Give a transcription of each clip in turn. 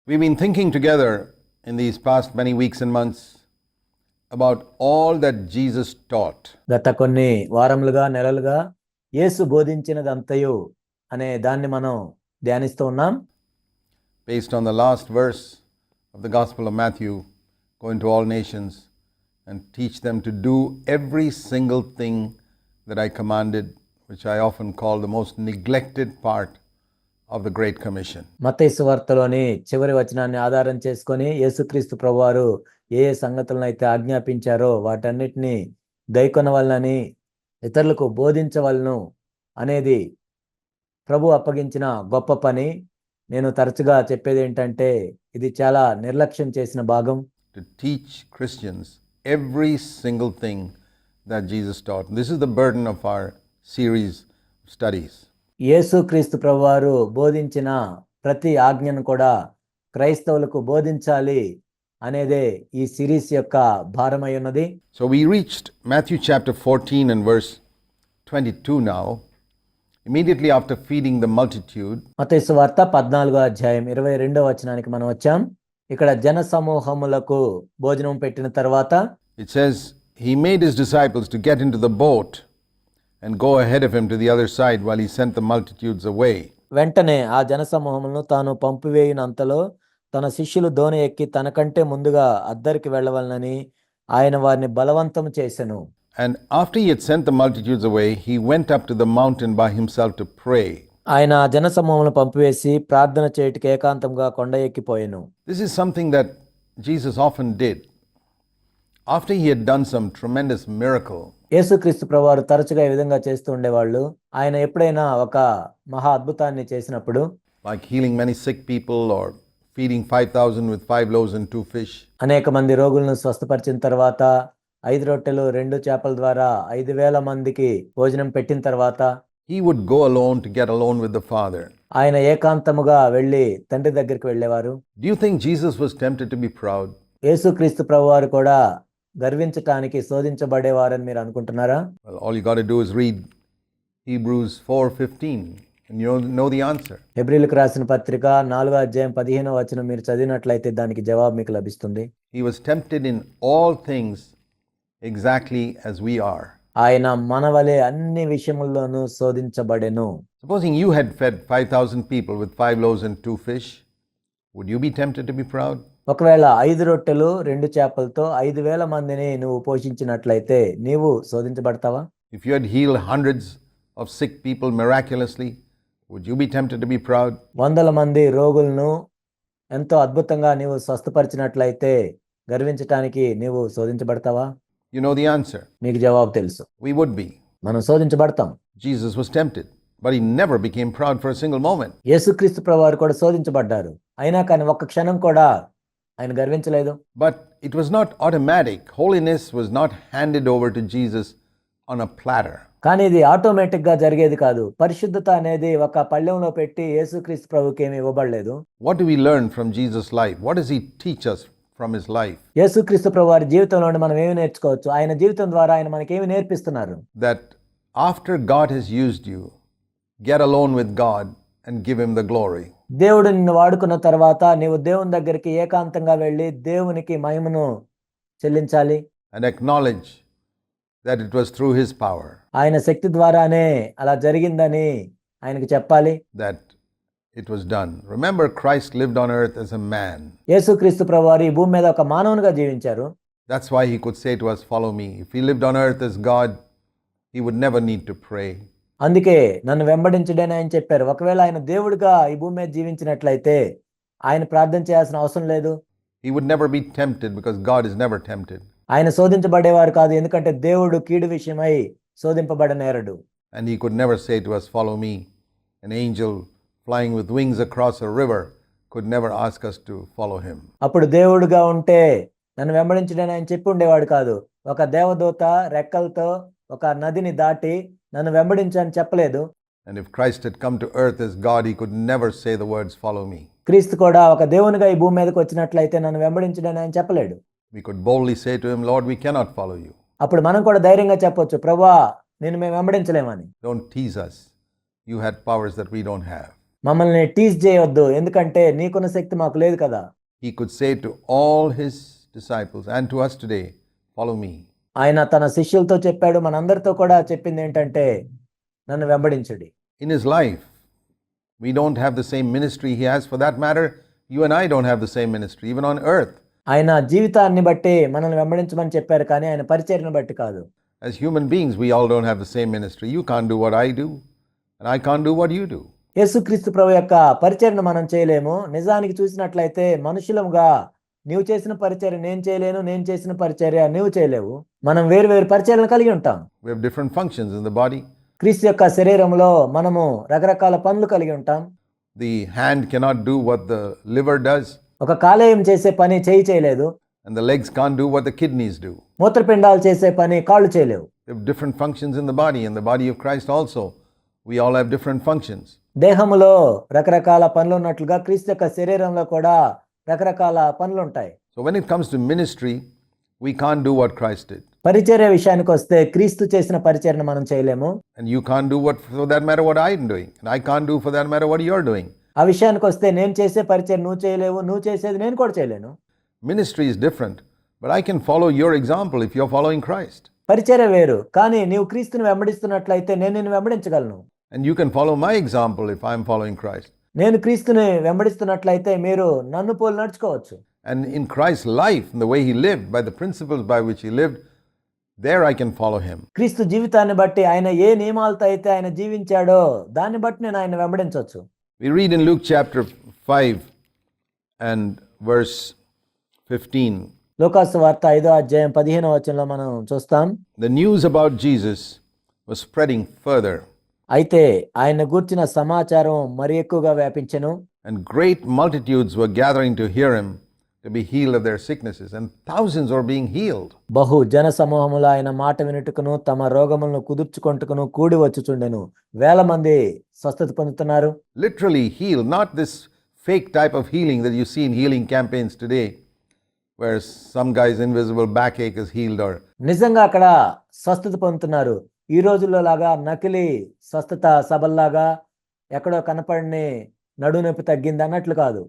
We've been thinking together in these past many weeks and months about all that Jesus taught. గత కొన్ని వారములుగా నెలలుగా యేసు బోధించినదంతయు అనే దాన్ని మనం ధ్యానిస్తూ ఉన్నాం. Based on the last verse of the Gospel of Matthew, go into all nations and teach them to do every single thing that I commanded, which I often call the most neglected part of the Great Commission. మత్తయి సువార్తలోని చివరి వచనాన్ని ఆధారం చేసుకొని యేసుక్రీస్తు ప్రభువారు ఏ సంగతులను అయితే ఆజ్ఞాపించారో వాటన్నిటిని గైకొనవలనని ఇతరులకు బోధించవలను అనేది ప్రభు అప్పగించిన గొప్ప పని. నేను తరచుగా చెప్పేది ఏంటంటే ఇది చాలా నిర్లక్ష్యం చేసిన భాగం. To teach Christians every single thing that Jesus taught. This is the burden of our series of studies. యేసుక్రీస్తు ప్రభువారు బోధించిన ప్రతి ఆజ్ఞను కూడా క్రైస్తవులకు బోధించాలి అనేదే ఈ సిరీస్ యొక్క భారమై ఉన్నది. So we reached Matthew chapter 14 and verse 22 now. Immediately after feeding the multitude, మత్తయి సువార్త 14వ అధ్యాయం 22వ వచనానికి మనం వచ్చాం. ఇక్కడ జన సమూహములకు భోజనం పెట్టిన తర్వాత it says, he made his disciples to get into the boat and go ahead of him to the other side while he sent the multitudes away. వెంటనే ఆ జన సమూహములను తాను పంపివేయినంతలో తన శిష్యులు దోణి ఎక్కి తనకంటే ముందుగా అద్దరికి వెళ్ళవలనని ఆయన వారిని బలవంతం చేసెను. And after he had sent the multitudes away, he went up to the mountain by himself to pray. ఆయన జన సమూహములను పంపివేసి ప్రార్థన చేయుటకు ఏకాంతంగా కొండ ఎక్కిపోయెను. This is something that Jesus often did. After he had done some tremendous miracle, యేసుక్రీస్తు ప్రభువారు తరచుగా ఈ విధంగా చేస్తూ ఉండేవాళ్ళు. ఆయన ఎప్పుడైనా ఒక మహా అద్భుతాన్ని చేసినప్పుడు, like healing many sick people or feeding 5,000 with 5 loaves and 2 fish, అనేక మంది రోగులను స్వస్థపరిచిన తర్వాత 5 రొట్టెలు 2 చేపల ద్వారా 5,000 మందికి భోజనం పెట్టిన తర్వాత he would go alone to get alone with the Father. ఆయన ఏకాంతముగా వెళ్ళి తండ్రి దగ్గరికి వెళ్ళేవారు. Do you think Jesus was tempted to be proud? యేసుక్రీస్తు ప్రభువారు కూడా గర్వించటానికి శోధించబడేవారని మీరు అనుకుంటున్నారా? Well, all you got to do is read Hebrews 4:15 and you know the answer. హెబ్రీయులకు రాసిన పత్రిక 4వ అధ్యాయం 15వ వచనం మీరు చదివినట్లయితే దానికి జవాబు మీకు లభిస్తుంది. He was tempted in all things exactly as we are. ఆయన మనవలే అన్ని విషయముల్లోనూ శోధించబడెను. Supposing you had fed 5,000 people with 5 loaves and 2 fish, would you be tempted to be proud? ఒకవేళ 5 రొట్టెలు 2 చేపలతో 5,000 మందిని నువ్వు పోషించినట్లయితే నీవు శోధించబడతావా? If you had healed hundreds of sick people miraculously, would you be tempted to be proud? 100 మంది రోగులను ఎంతో అద్భుతంగా నీవు స్వస్థపరిచినట్లయితే గర్వించటానికి నీవు శోధించబడతావా? You know the answer. మీకు జవాబు తెలుసు. We would be. మనం శోధించబడతాం. Jesus was tempted, but he never became proud for a single moment. యేసుక్రీస్తు ప్రభువారు కూడా శోధించబడ్డారు. అయినా కానీ ఒక్క క్షణం కూడా ఆయన గర్వించలేదు. But it was not automatic. Holiness was not handed over to Jesus on a platter. కానీ ఇది ఆటోమేటిక్గా జరిగేది కాదు. పరిశుద్ధత అనేది ఒక పళ్ళెంలో పెట్టి యేసుక్రీస్తు ప్రభుకి ఏమీ ఇవ్వబడలేదు. What do we learn from Jesus' life? What does he teach us from his life? యేసుక్రీస్తు ప్రభువారి జీవితంలో మనం ఏమి నేర్చుకోవచ్చు? ఆయన జీవితం ద్వారా ఆయన మనకేమి నేర్పిస్తున్నారు? That after God has used you, get alone with God and give him the glory. దేవుడు నిన్ను వాడుకున్న తర్వాత నీవు దేవుని దగ్గరికి ఏకాంతంగా వెళ్ళి దేవునికి మహిమను చెల్లించాలి. And acknowledge that it was through his power. ఆయన శక్తి ద్వారానే అలా జరిగిందని ఆయనకు చెప్పాలి. That it was done. Remember, Christ lived on earth as a man. యేసుక్రీస్తు ప్రభువారు ఈ భూమి మీద ఒక మానవునిగా జీవించారు. That's why he could say to us, follow me. If he lived on earth as God, he would never need to pray. అందుకే నన్ను వెంబడించడని ఆయన చెప్పారు. ఒకవేళ ఆయన దేవుడిగా ఈ భూమి మీద జీవించినట్లయితే ఆయన ప్రార్థన చేయాల్సిన అవసరం లేదు. He would never be tempted because God is never tempted. ఆయన శోధించబడేవారు కాదు, ఎందుకంటే దేవుడు కీడు విషయమై శోధింపబడనేరడు. And he could never say to us, follow me. An angel flying with wings across a river could never ask us to follow him. అప్పుడు దేవుడుగా ఉంటే నన్ను వెంబడించడని ఆయన చెప్పి ఉండేవాడు కాదు. ఒక దేవదూత రెక్కలతో ఒక నదిని దాటి నన్ను వెంబడించని చెప్పలేదు. And if Christ had come to earth as God, he could never say the words, follow me. క్రీస్తు కూడా ఒక దేవునిగా ఈ భూమి మీదకి వచ్చినట్లయితే నన్ను వెంబడించడని ఆయన చెప్పలేడు. We could boldly say to him, Lord, we cannot follow you. అప్పుడు మనం కూడా ధైర్యంగా చెప్పొచ్చు, ప్రభువా నిన్ను మేము వెంబడించలేమని. Don't tease us. You had powers that we don't have. మమ్మల్ని టీజ్ చేయొద్దు, ఎందుకంటే నీకున్న శక్తి మాకు లేదు కదా. He could say to all his disciples and to us today, follow me. ఆయన తన శిష్యులతో చెప్పాడు, మనందరితో కూడా చెప్పింది ఏంటంటే నన్ను వెంబడించుడి. In his life, we don't have the same ministry he has. For that matter, you and I don't have the same ministry, even on earth. ఆయన జీవితాన్ని బట్టి మనల్ని వెంబడించమని చెప్పారు, కానీ ఆయన పరిచర్యను బట్టి కాదు. As human beings, we all don't have the same ministry. You can't do what I do, and I can't do what you do. యేసుక్రీస్తు ప్రభు యొక్క పరిచర్యను మనం చేయలేము. నిజానికి చూసినట్లయితే మనుషులముగా నీవు చేసిన పరిచర్య నేను చేయలేను, నేను చేసిన పరిచర్య నీవు చేయలేవు. మనం వేరు వేరు పరిచర్యలను కలిగి ఉంటాం. We have different functions in the body. క్రీస్తు యొక్క శరీరంలో మనము రకరకాల పనులు కలిగి ఉంటాం. The hand cannot do what the liver does, ఒక కాలేయం చేసే పని చేయి చేయలేదు, and the legs can't do what the kidneys do. మూత్రపిండాలు చేసే పని కాళ్ళు చేయలేవు. We have different functions in the body. In the body of Christ also, we all have different functions. దేహములో రకరకాల పనులు ఉన్నట్లుగా క్రీస్తు యొక్క శరీరంలో కూడా రకరకాల పనులు ఉంటాయి. So when it comes to ministry, we can't do what Christ did. పరిచర్య విషయానికి వస్తే క్రీస్తు చేసిన పరిచర్యను మనం చేయలేము. And you can't do what, for that matter, what I'm doing. And I can't do, for that matter, what you're doing. ఆ విషయానికి వస్తే నేను చేసే పరిచర్య నువ్వు చేయలేవు, నువ్వు చేసేది నేను కూడా చేయలేను. Ministry is different, but I can follow your example if you're following Christ. పరిచర్య వేరు, కానీ నీవు క్రీస్తుని వెంబడిస్తున్నట్లయితే నేను నిన్ను వెంబడించగలను. And you can follow my example if I'm following Christ. నేను క్రీస్తుని వెంబడిస్తున్నట్లయితే మీరు నన్ను పోలి నడుచుకోవచ్చు. And in Christ's life, in the way he lived, by the principles by which he lived, there I can follow him. క్రీస్తు జీవితాన్ని బట్టి ఆయన ఏ నియమాలతో అయితే ఆయన జీవించాడో దాన్ని బట్టి నేను ఆయన వెంబడించవచ్చు. We read in Luke chapter 5 and verse 15. లూకాసు వార్త 5వ అధ్యాయం 15వ వచనంలో మనం చూస్తాం. The news about Jesus was spreading further, అయితే ఆయన గూర్చిన సమాచారం మరి ఎక్కువగా వ్యాపించెను. and great multitudes were gathering to hear him, to be healed of their sicknesses, and thousands were being healed. బహు జన సమూహములు ఆయన మాట వినుటకును తమ రోగములను కుదుర్చుకొంటుకును కూడి వచ్చుచుండెను. వేల మంది స్వస్థత పొందుతున్నారు. Literally healed, not this fake type of healing that you see in healing campaigns today, where some guy's invisible backache is healed, or నిజంగా అక్కడ స్వస్థత పొందుతున్నారు. ఈ రోజుల్లో లాగా నకిలీ స్వస్థత సభల్లాగా ఎక్కడో కనపడిని నడునొప్పి తగ్గింది అన్నట్లు కాదు.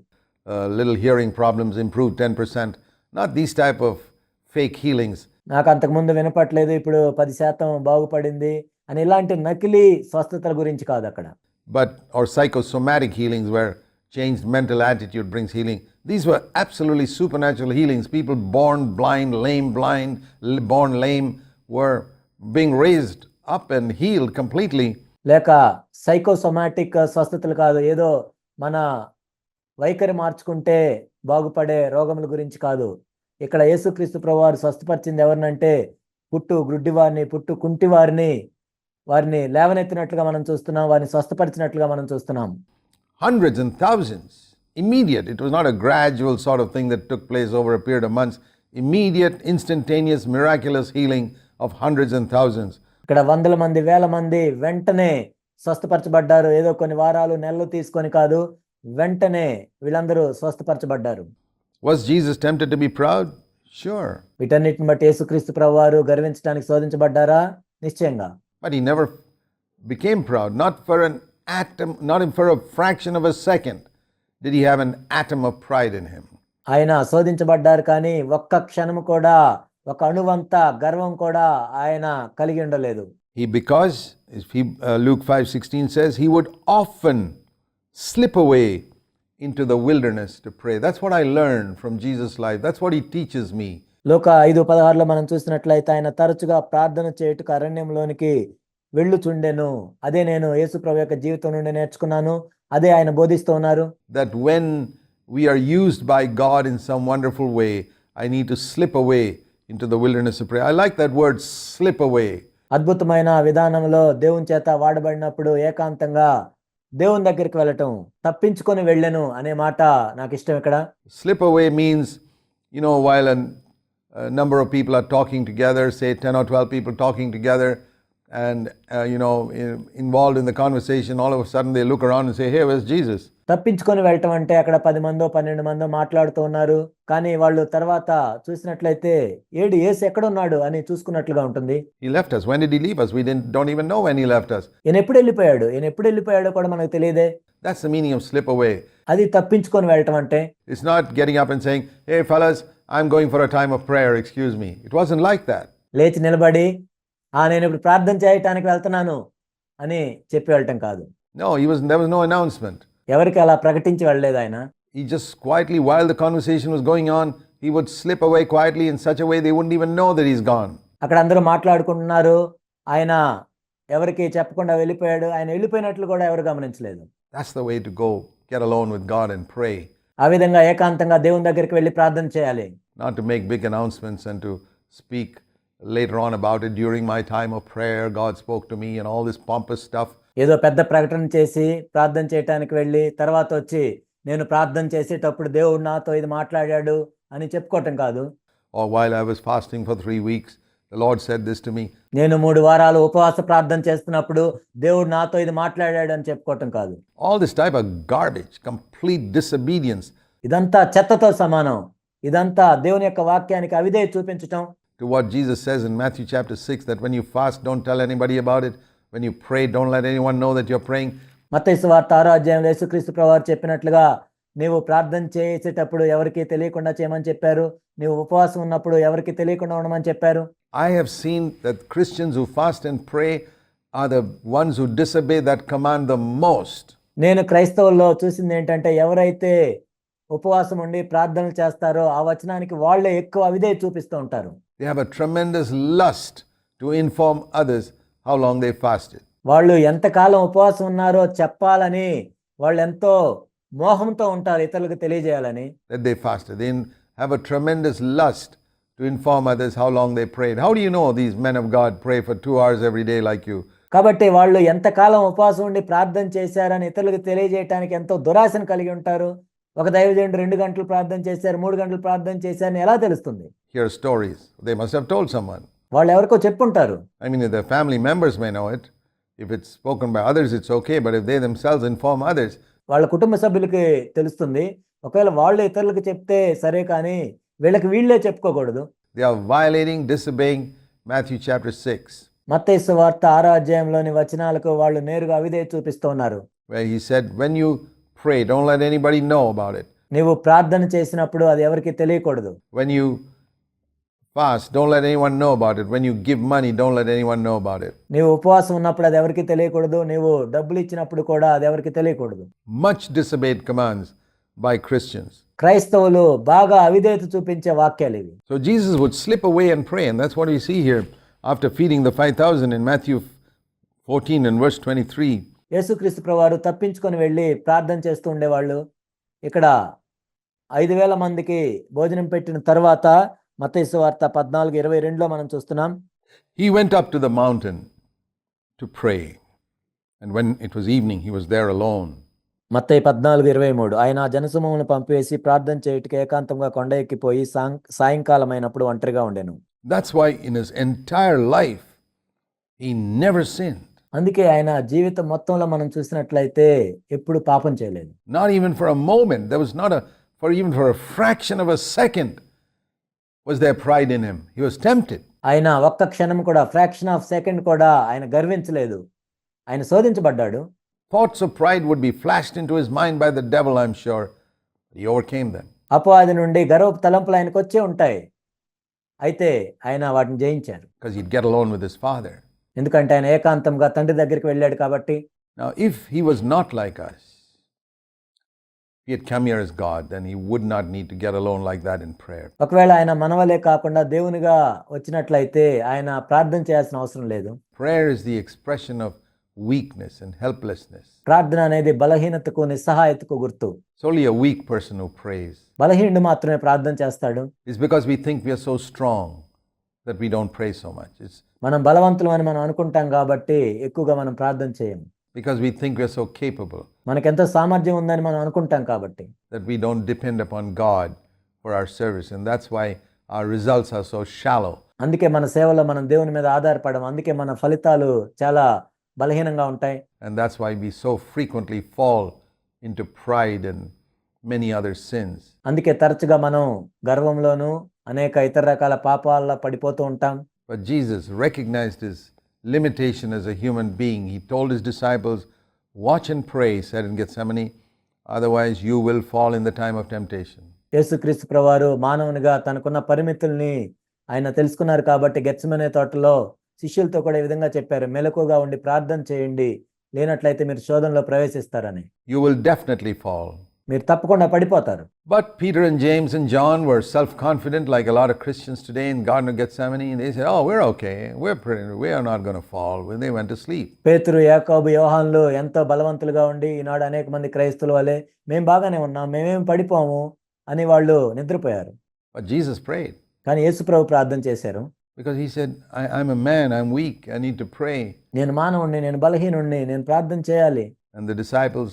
little hearing problems improved 10%. Not these type of fake healings. నాకు అంతకుముందు వినపట్లేదు, ఇప్పుడు 10% బాగుపడింది అని ఇలాంటి నకిలీ స్వస్థతల గురించి కాదు అక్కడ. But or psychosomatic healings where changed mental attitude brings healing. These were absolutely supernatural healings. People born blind, born lame were being raised up and healed completely. లేక సైకోసోమాటిక్ స్వస్థతలు కాదు, ఏదో మన వైఖరి మార్చుకుంటే బాగుపడే రోగముల గురించి కాదు. ఇక్కడ యేసుక్రీస్తు ప్రభువారు స్వస్థపరిచింది ఎవరినంటే పుట్టు గ్రుడ్డివారిని, పుట్టు కుంటివారిని, వారిని లేవనెత్తినట్లుగా మనం చూస్తున్నాం, వారిని స్వస్థపరిచినట్లుగా మనం చూస్తున్నాం. Hundreds and thousands, immediate. It was not a gradual sort of thing that took place over a period of months. Immediate, instantaneous, miraculous healing of hundreds and thousands. ఇక్కడ వందల మంది, వేల మంది వెంటనే స్వస్థపరచబడ్డారు. ఏదో కొన్ని వారాలు, నెలలు తీసుకొని కాదు, వెంటనే వీళ్ళందరూ స్వస్థపరచబడ్డారు. Was Jesus tempted to be proud? Sure. వీటన్నిటిని బట్టి యేసుక్రీస్తు ప్రభువారు గర్వించడానికి శోధించబడ్డారా? నిశ్చయంగా. But he never became proud, not for an atom, not for a fraction of a second did he have an atom of pride in him. ఆయన శోధించబడ్డారు, కానీ ఒక్క క్షణము కూడా, ఒక అణువంత గర్వం కూడా ఆయన కలిగి ఉండలేదు. Because Luke 5:16 says he would often slip away into the wilderness to pray. That's what I learned from Jesus' life. That's what he teaches me. లూకా 5:16లో మనం చూసినట్లయితే ఆయన తరచుగా ప్రార్థన చేయుటకు అరణ్యంలోనికి వెళ్ళుచుండెను. అదే నేను యేసు ప్రభు యొక్క జీవితం నుండి నేర్చుకున్నాను, అదే ఆయన బోధిస్తూ ఉన్నారు. That when we are used by God in some wonderful way, I need to slip away into the wilderness to pray. I like that word, slip away. అద్భుతమైన విధానంలో దేవుని చేత వాడబడినప్పుడు ఏకాంతంగా దేవుని దగ్గరికి వెళ్ళటం, తప్పించుకొని వెళ్ళెను అనే మాట నాకు ఇష్టం. ఇక్కడ Slip away means, while a number of people are talking together, say 10 or 12 people talking together, and involved in the conversation, all of a sudden they look around and say, hey, where's Jesus? తప్పించుకొని వెళ్ళటం అంటే అక్కడ 10 మందో 12 మందో మాట్లాడుతూ ఉన్నారు. కానీ వాళ్ళు తర్వాత చూసినట్లయితే యేసు ఎక్కడున్నాడు అని చూసుకున్నట్లుగా ఉంటుంది. He left us. When did he leave us? We don't even know when he left us. ఈయన ఎప్పుడు వెళ్ళిపోయాడో కూడా మనకు తెలియదే. That's the meaning of slip away. అది తప్పించుకొని వెళ్ళటం అంటే. It's not getting up and saying, hey fellas, I'm going for a time of prayer, excuse me. It wasn't like that. లేచి నిలబడి నేను ఇప్పుడు ప్రార్థన చేయటానికి వెళ్తున్నాను అని చెప్పి వెళ్ళటం కాదు. No, there was no announcement. ఎవరికి అలా ప్రకటించి వెళ్ళలేదు ఆయన. He just quietly, while the conversation was going on, he would slip away quietly in such a way they wouldn't even know that he's gone. అక్కడ అందరూ మాట్లాడుకుంటున్నారు. ఆయన ఎవరికి చెప్పకుండా వెళ్ళిపోయాడు. ఆయన వెళ్ళిపోయినట్లు కూడా ఎవరు గమనించలేదు. That's the way to go. Get alone with God and pray. ఆ విధంగా ఏకాంతంగా దేవుని దగ్గరికి వెళ్ళి ప్రార్థన చేయాలి. Not to make big announcements and to speak later on about it during my time of prayer. God spoke to me and all this pompous stuff. ఏదో పెద్ద ప్రకటన చేసి ప్రార్థన చేయటానికి వెళ్ళి తర్వాత వచ్చి నేను ప్రార్థన చేసేటప్పుడు దేవుడు నాతో ఇది మాట్లాడాడు అని చెప్పుకోవటం కాదు. Or while I was fasting for 3 weeks, the Lord said this to me. నేను 3 వారాలు ఉపవాస ప్రార్థన చేస్తున్నప్పుడు దేవుడు నాతో ఇది మాట్లాడాడు అని చెప్పుకోవటం కాదు. All this type of garbage, complete disobedience. ఇదంతా చెత్తతో సమానం. ఇదంతా దేవుని యొక్క వాక్యానికి అవిధేయత చూపించటం. To what Jesus says in Matthew chapter 6, that when you fast, don't tell anybody about it. When you pray, don't let anyone know that you're praying. మత్తయి సువార్త 6వ అధ్యాయంలో యేసుక్రీస్తు ప్రభువారు చెప్పినట్లుగా నీవు ప్రార్థన చేసేటప్పుడు ఎవరికి తెలియకుండా చేయమని చెప్పారు. నీవు ఉపవాసం ఉన్నప్పుడు ఎవరికి తెలియకుండా ఉండమని చెప్పారు. I have seen that Christians who fast and pray are the ones who disobey that command the most. నేను క్రైస్తవుల్లో చూసింది ఏంటంటే ఎవరైతే ఉపవాసం ఉండి ప్రార్థనలు చేస్తారో ఆ వచనానికి వాళ్ళే ఎక్కువ అవిధేయత చూపిస్తూ ఉంటారు. They have a tremendous lust to inform others how long they fasted. వాళ్ళు ఎంతకాలం ఉపవాసం ఉన్నారో చెప్పాలని వాళ్ళు ఎంతో మోహంతో ఉంటారు ఇతరులకు తెలియజేయాలని. That they fasted. They have a tremendous lust to inform others how long they prayed. How do you know these men of God pray for 2 hours every day like you? కాబట్టి వాళ్ళు ఎంతకాలం ఉపవాసం ఉండి ప్రార్థన చేశారని ఇతరులకు తెలియజేయడానికి ఎంతో దురాశను కలిగి ఉంటారు. ఒక దైవజనుడు 2 గంటలు ప్రార్థన చేశారు, 3 గంటలు ప్రార్థన చేశారని ఎలా తెలుస్తుంది? Hear stories. They must have told someone. వాళ్ళు ఎవరికో చెప్పుంటారు. I mean, if their family members may know it. If it's spoken by others, it's okay. But if they themselves inform others. వాళ్ళ కుటుంబ సభ్యులకి తెలుస్తుంది. ఒకవేళ వాళ్ళు ఇతరులకు చెప్తే సరే కానీ వీళ్ళే చెప్పుకోకూడదు. They are violating, disobeying Matthew chapter 6. మత్తయి సువార్త 6వ అధ్యాయంలోని వచనాలకు వాళ్ళు నేరుగా అవిధేయత చూపిస్తూ ఉన్నారు. Where he said, when you pray, don't let anybody know about it. నీవు ప్రార్థన చేసినప్పుడు అది ఎవరికి తెలియకూడదు. When you fast, don't let anyone know about it. When you give money, don't let anyone know about it. నీవు ఉపవాసం ఉన్నప్పుడు అది ఎవరికి తెలియకూడదు. నీవు డబ్బులు ఇచ్చినప్పుడు కూడా అది ఎవరికి తెలియకూడదు. Much disobeyed commands by Christians. క్రైస్తవులు బాగా అవిధేయత చూపించే వాక్యాలు ఇవి. So Jesus would slip away and pray, and that's what we see here after feeding the 5,000 in Matthew 14 and verse 23. యేసుక్రీస్తు ప్రభువారు తప్పించుకొని వెళ్ళి ప్రార్థన చేస్తూ ఉండేవాళ్ళు. ఇక్కడ 5,000 మందికి భోజనం పెట్టిన తర్వాత మత్తయి సువార్త 14:22లో మనం చూస్తున్నాం. He went up to the mountain to pray, and when it was evening, he was there alone. మత్తయి 14:23 ఆయన జనసమూహమును పంపివేసి ప్రార్థన చేయుటకు ఏకాంతంగా కొండ ఎక్కిపోయి సాయంకాలం అయినప్పుడు ఒంటరిగా ఉండెను. That's why in his entire life he never sinned. అందుకే ఆయన జీవితం మొత్తంలో మనం చూసినట్లయితే ఎప్పుడు పాపం చేయలేదు. Not even for a moment. There was not even for a fraction of a second was there pride in him. He was tempted. ఆయన ఒక్క క్షణం కూడా ఫ్రాక్షన్ ఆఫ్ సెకండ్ కూడా ఆయన గర్వించలేదు. ఆయన శోధించబడ్డాడు. Thoughts of pride would be flashed into his mind by the devil, I'm sure. He overcame them. అపవాది నుండి గర్వపు తలంపులు ఆయనకు వచ్చే ఉంటాయి. అయితే ఆయన వాటిని జయించారు. Because he'd get alone with his father. ఎందుకంటే ఆయన ఏకాంతంగా తండ్రి దగ్గరికి వెళ్ళాడు కాబట్టి. Now, if he was not like us, if he had come here as God, then he would not need to get alone like that in prayer. ఒకవేళ ఆయన మనవలే కాకుండా దేవునిగా వచ్చినట్లయితే ఆయన ప్రార్థన చేయాల్సిన అవసరం లేదు. Prayer is the expression of weakness and helplessness. ప్రార్థన అనేది బలహీనతకు నిస్సహాయతకు గుర్తు. It's only a weak person who prays. బలహీనుడు మాత్రమే ప్రార్థన చేస్తాడు. It's because we think we are so strong that we don't pray so much. It's మనం బలవంతులం అని మనం అనుకుంటాం కాబట్టి ఎక్కువగా మనం ప్రార్థన చేయము. because we think we are so capable మనకెంతో సామర్థ్యం ఉందని మనం అనుకుంటాం కాబట్టి. that we don't depend upon God for our service, and that's why our results are so shallow. అందుకే మన సేవలో మనం దేవుని మీద ఆధారపడం. అందుకే మన ఫలితాలు చాలా బలహీనంగా ఉంటాయి. And that's why we so frequently fall into pride and many other sins. అందుకే తరచుగా మనం గర్వంలోను అనేక ఇతర రకాల పాపాల్లో పడిపోతూ ఉంటాం. But Jesus recognized his limitation as a human being. He told his disciples, "Watch and pray," he said in Gethsemane, "otherwise you will fall in the time of temptation." యేసుక్రీస్తు ప్రభువారు మానవునిగా తనకున్న పరిమితుల్ని ఆయన తెలుసుకున్నారు కాబట్టి గెత్సెమనే తోటలో శిష్యులతో కూడా ఈ విధంగా చెప్పారు, మెలకుగా ఉండి ప్రార్థన చేయండి, లేనట్లయితే మీరు శోధనలో ప్రవేశిస్తారని. You will definitely fall. మీరు తప్పకుండా పడిపోతారు. But Peter and James and John were self-confident like a lot of Christians today in Garden of Gethsemane. They said, "Oh, we're okay. We are not going to fall." When they went to sleep. పేతురు, యాకోబు, యోహాన్లు ఎంతో బలవంతులుగా ఉండి ఈనాడు అనేక మంది క్రైస్తవుల వలె మేము బాగానే ఉన్నాం, మేమేం పడిపోము అని వాళ్ళు నిద్రపోయారు. But Jesus prayed. కానీ యేసు ప్రభు ప్రార్థన చేశారు. Because he said, I'm a man, I'm weak, I need to pray. నేను మానవుణ్ణి, నేను బలహీనుణ్ణి, నేను ప్రార్థన చేయాలి. And the disciples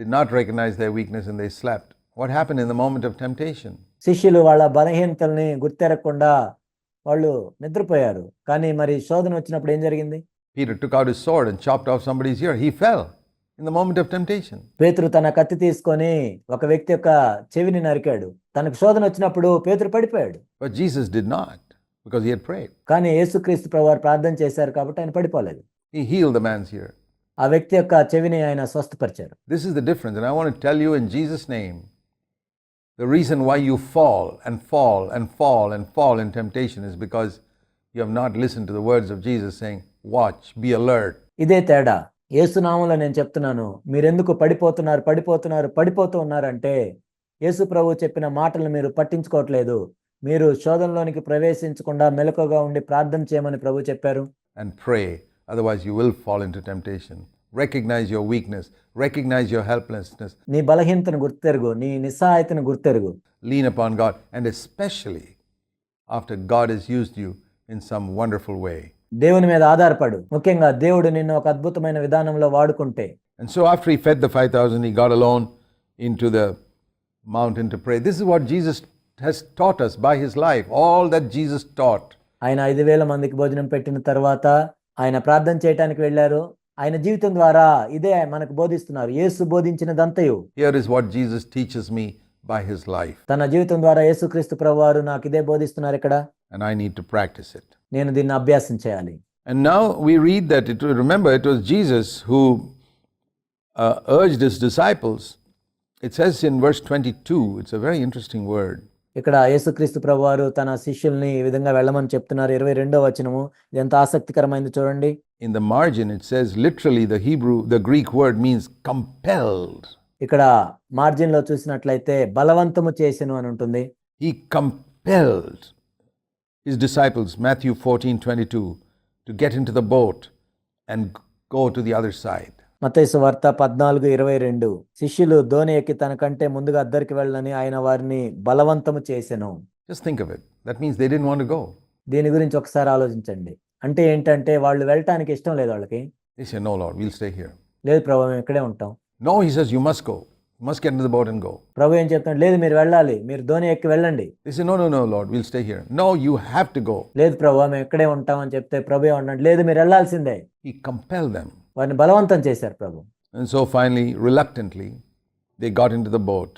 did not recognize their weakness and they slept. What happened in the moment of temptation? శిష్యులు వాళ్ళ బలహీనతల్ని గుర్తెరగకుండా వాళ్ళు నిద్రపోయారు. కానీ మరి శోధన వచ్చినప్పుడు ఏం జరిగింది? Peter took out his sword and chopped off somebody's ear. He fell in the moment of temptation. పేతురు తన కత్తి తీసుకొని ఒక వ్యక్తి యొక్క చెవిని నరికాడు. తనకు శోధన వచ్చినప్పుడు పేతురు పడిపోయాడు. But Jesus did not, because he had prayed. కానీ యేసుక్రీస్తు ప్రభువారు ప్రార్థన చేశారు కాబట్టి ఆయన పడిపోలేదు. He healed the man's ear. ఆ వ్యక్తి యొక్క చెవిని ఆయన స్వస్థపరిచారు. This is the difference, and I want to tell you in Jesus' name, the reason why you fall and fall and fall and fall in temptation is because you have not listened to the words of Jesus saying, "Watch, be alert." ఇదే తేడా. యేసు నామములో నేను చెప్తున్నాను, మీరెందుకు పడిపోతూ ఉన్నారంటే యేసు ప్రభు చెప్పిన మాటలను మీరు పట్టించుకోవట్లేదు. మీరు శోధనలోనికి ప్రవేశించకుండా మెలకుగా ఉండి ప్రార్థన చేయమని ప్రభు చెప్పారు. And pray, otherwise you will fall into temptation. Recognize your weakness, recognize your helplessness. నీ బలహీనతను గుర్తెరుగు, నీ నిస్సహాయతను గుర్తెరుగు. Lean upon God, and especially after God has used you in some wonderful way. దేవుని మీద ఆధారపడు. ముఖ్యంగా దేవుడు నిన్ను ఒక అద్భుతమైన విధానంలో వాడుకుంటే. And so after he fed the 5,000, he got alone into the mountain to pray. This is what Jesus has taught us by his life, all that Jesus taught. ఆయన 5,000 మందికి భోజనం పెట్టిన తర్వాత ఆయన ప్రార్థన చేయడానికి వెళ్ళారు. ఆయన జీవితం ద్వారా ఇదే మనకు బోధిస్తున్నారు. యేసు బోధించినదంతయు. Here is what Jesus teaches me by his life. తన జీవితం ద్వారా యేసుక్రీస్తు ప్రభువారు నాకు ఇదే బోధిస్తున్నారు ఇక్కడ. And I need to practice it. నేను దీన్ని అభ్యాసం చేయాలి. And now we read that remember it was Jesus who urged his disciples. It says in verse 22, it's a very interesting word. ఇక్కడ యేసుక్రీస్తు ప్రభువారు తన శిష్యుల్ని ఈ విధంగా వెళ్ళమని చెప్తున్నారు. 22వ వచనము. ఇది ఎంత ఆసక్తికరమైంది చూడండి. In the margin it says literally the Greek word means compelled. ఇక్కడ మార్జిన్ లో చూసినట్లయితే బలవంతము చేసెను అని ఉంటుంది. He compelled his disciples, Matthew 14:22, to get into the boat and go to the other side. మత్తయి సువార్త 14:22. శిష్యులు దోణి ఎక్కి తనకంటే ముందుగా అద్దరికి వెళ్ళని ఆయన వారిని బలవంతము చేసెను. Just think of it. That means they didn't want to go. దీని గురించి ఒకసారి ఆలోచించండి. అంటే ఏంటంటే వాళ్ళు వెళ్ళటానికి ఇష్టం లేదు వాళ్ళకి. They said, "No, Lord, we'll stay here." లేదు ప్రభు, మేము ఇక్కడే ఉంటాం. No, he says, "You must go. You must get into the boat and go." ప్రభు ఏం చెప్తాడు? లేదు, మీరు వెళ్ళాలి, మీరు దోణి ఎక్కి వెళ్ళండి. They said, No, Lord, we'll stay here." "No, you have to go." లేదు ప్రభు, మేము ఇక్కడే ఉంటాం అని చెప్తే ప్రభు ఏమన్నాడు? లేదు, మీరు వెళ్ళాల్సిందే. He compelled them. వారిని బలవంతం చేశారు ప్రభు. And so finally, reluctantly, they got into the boat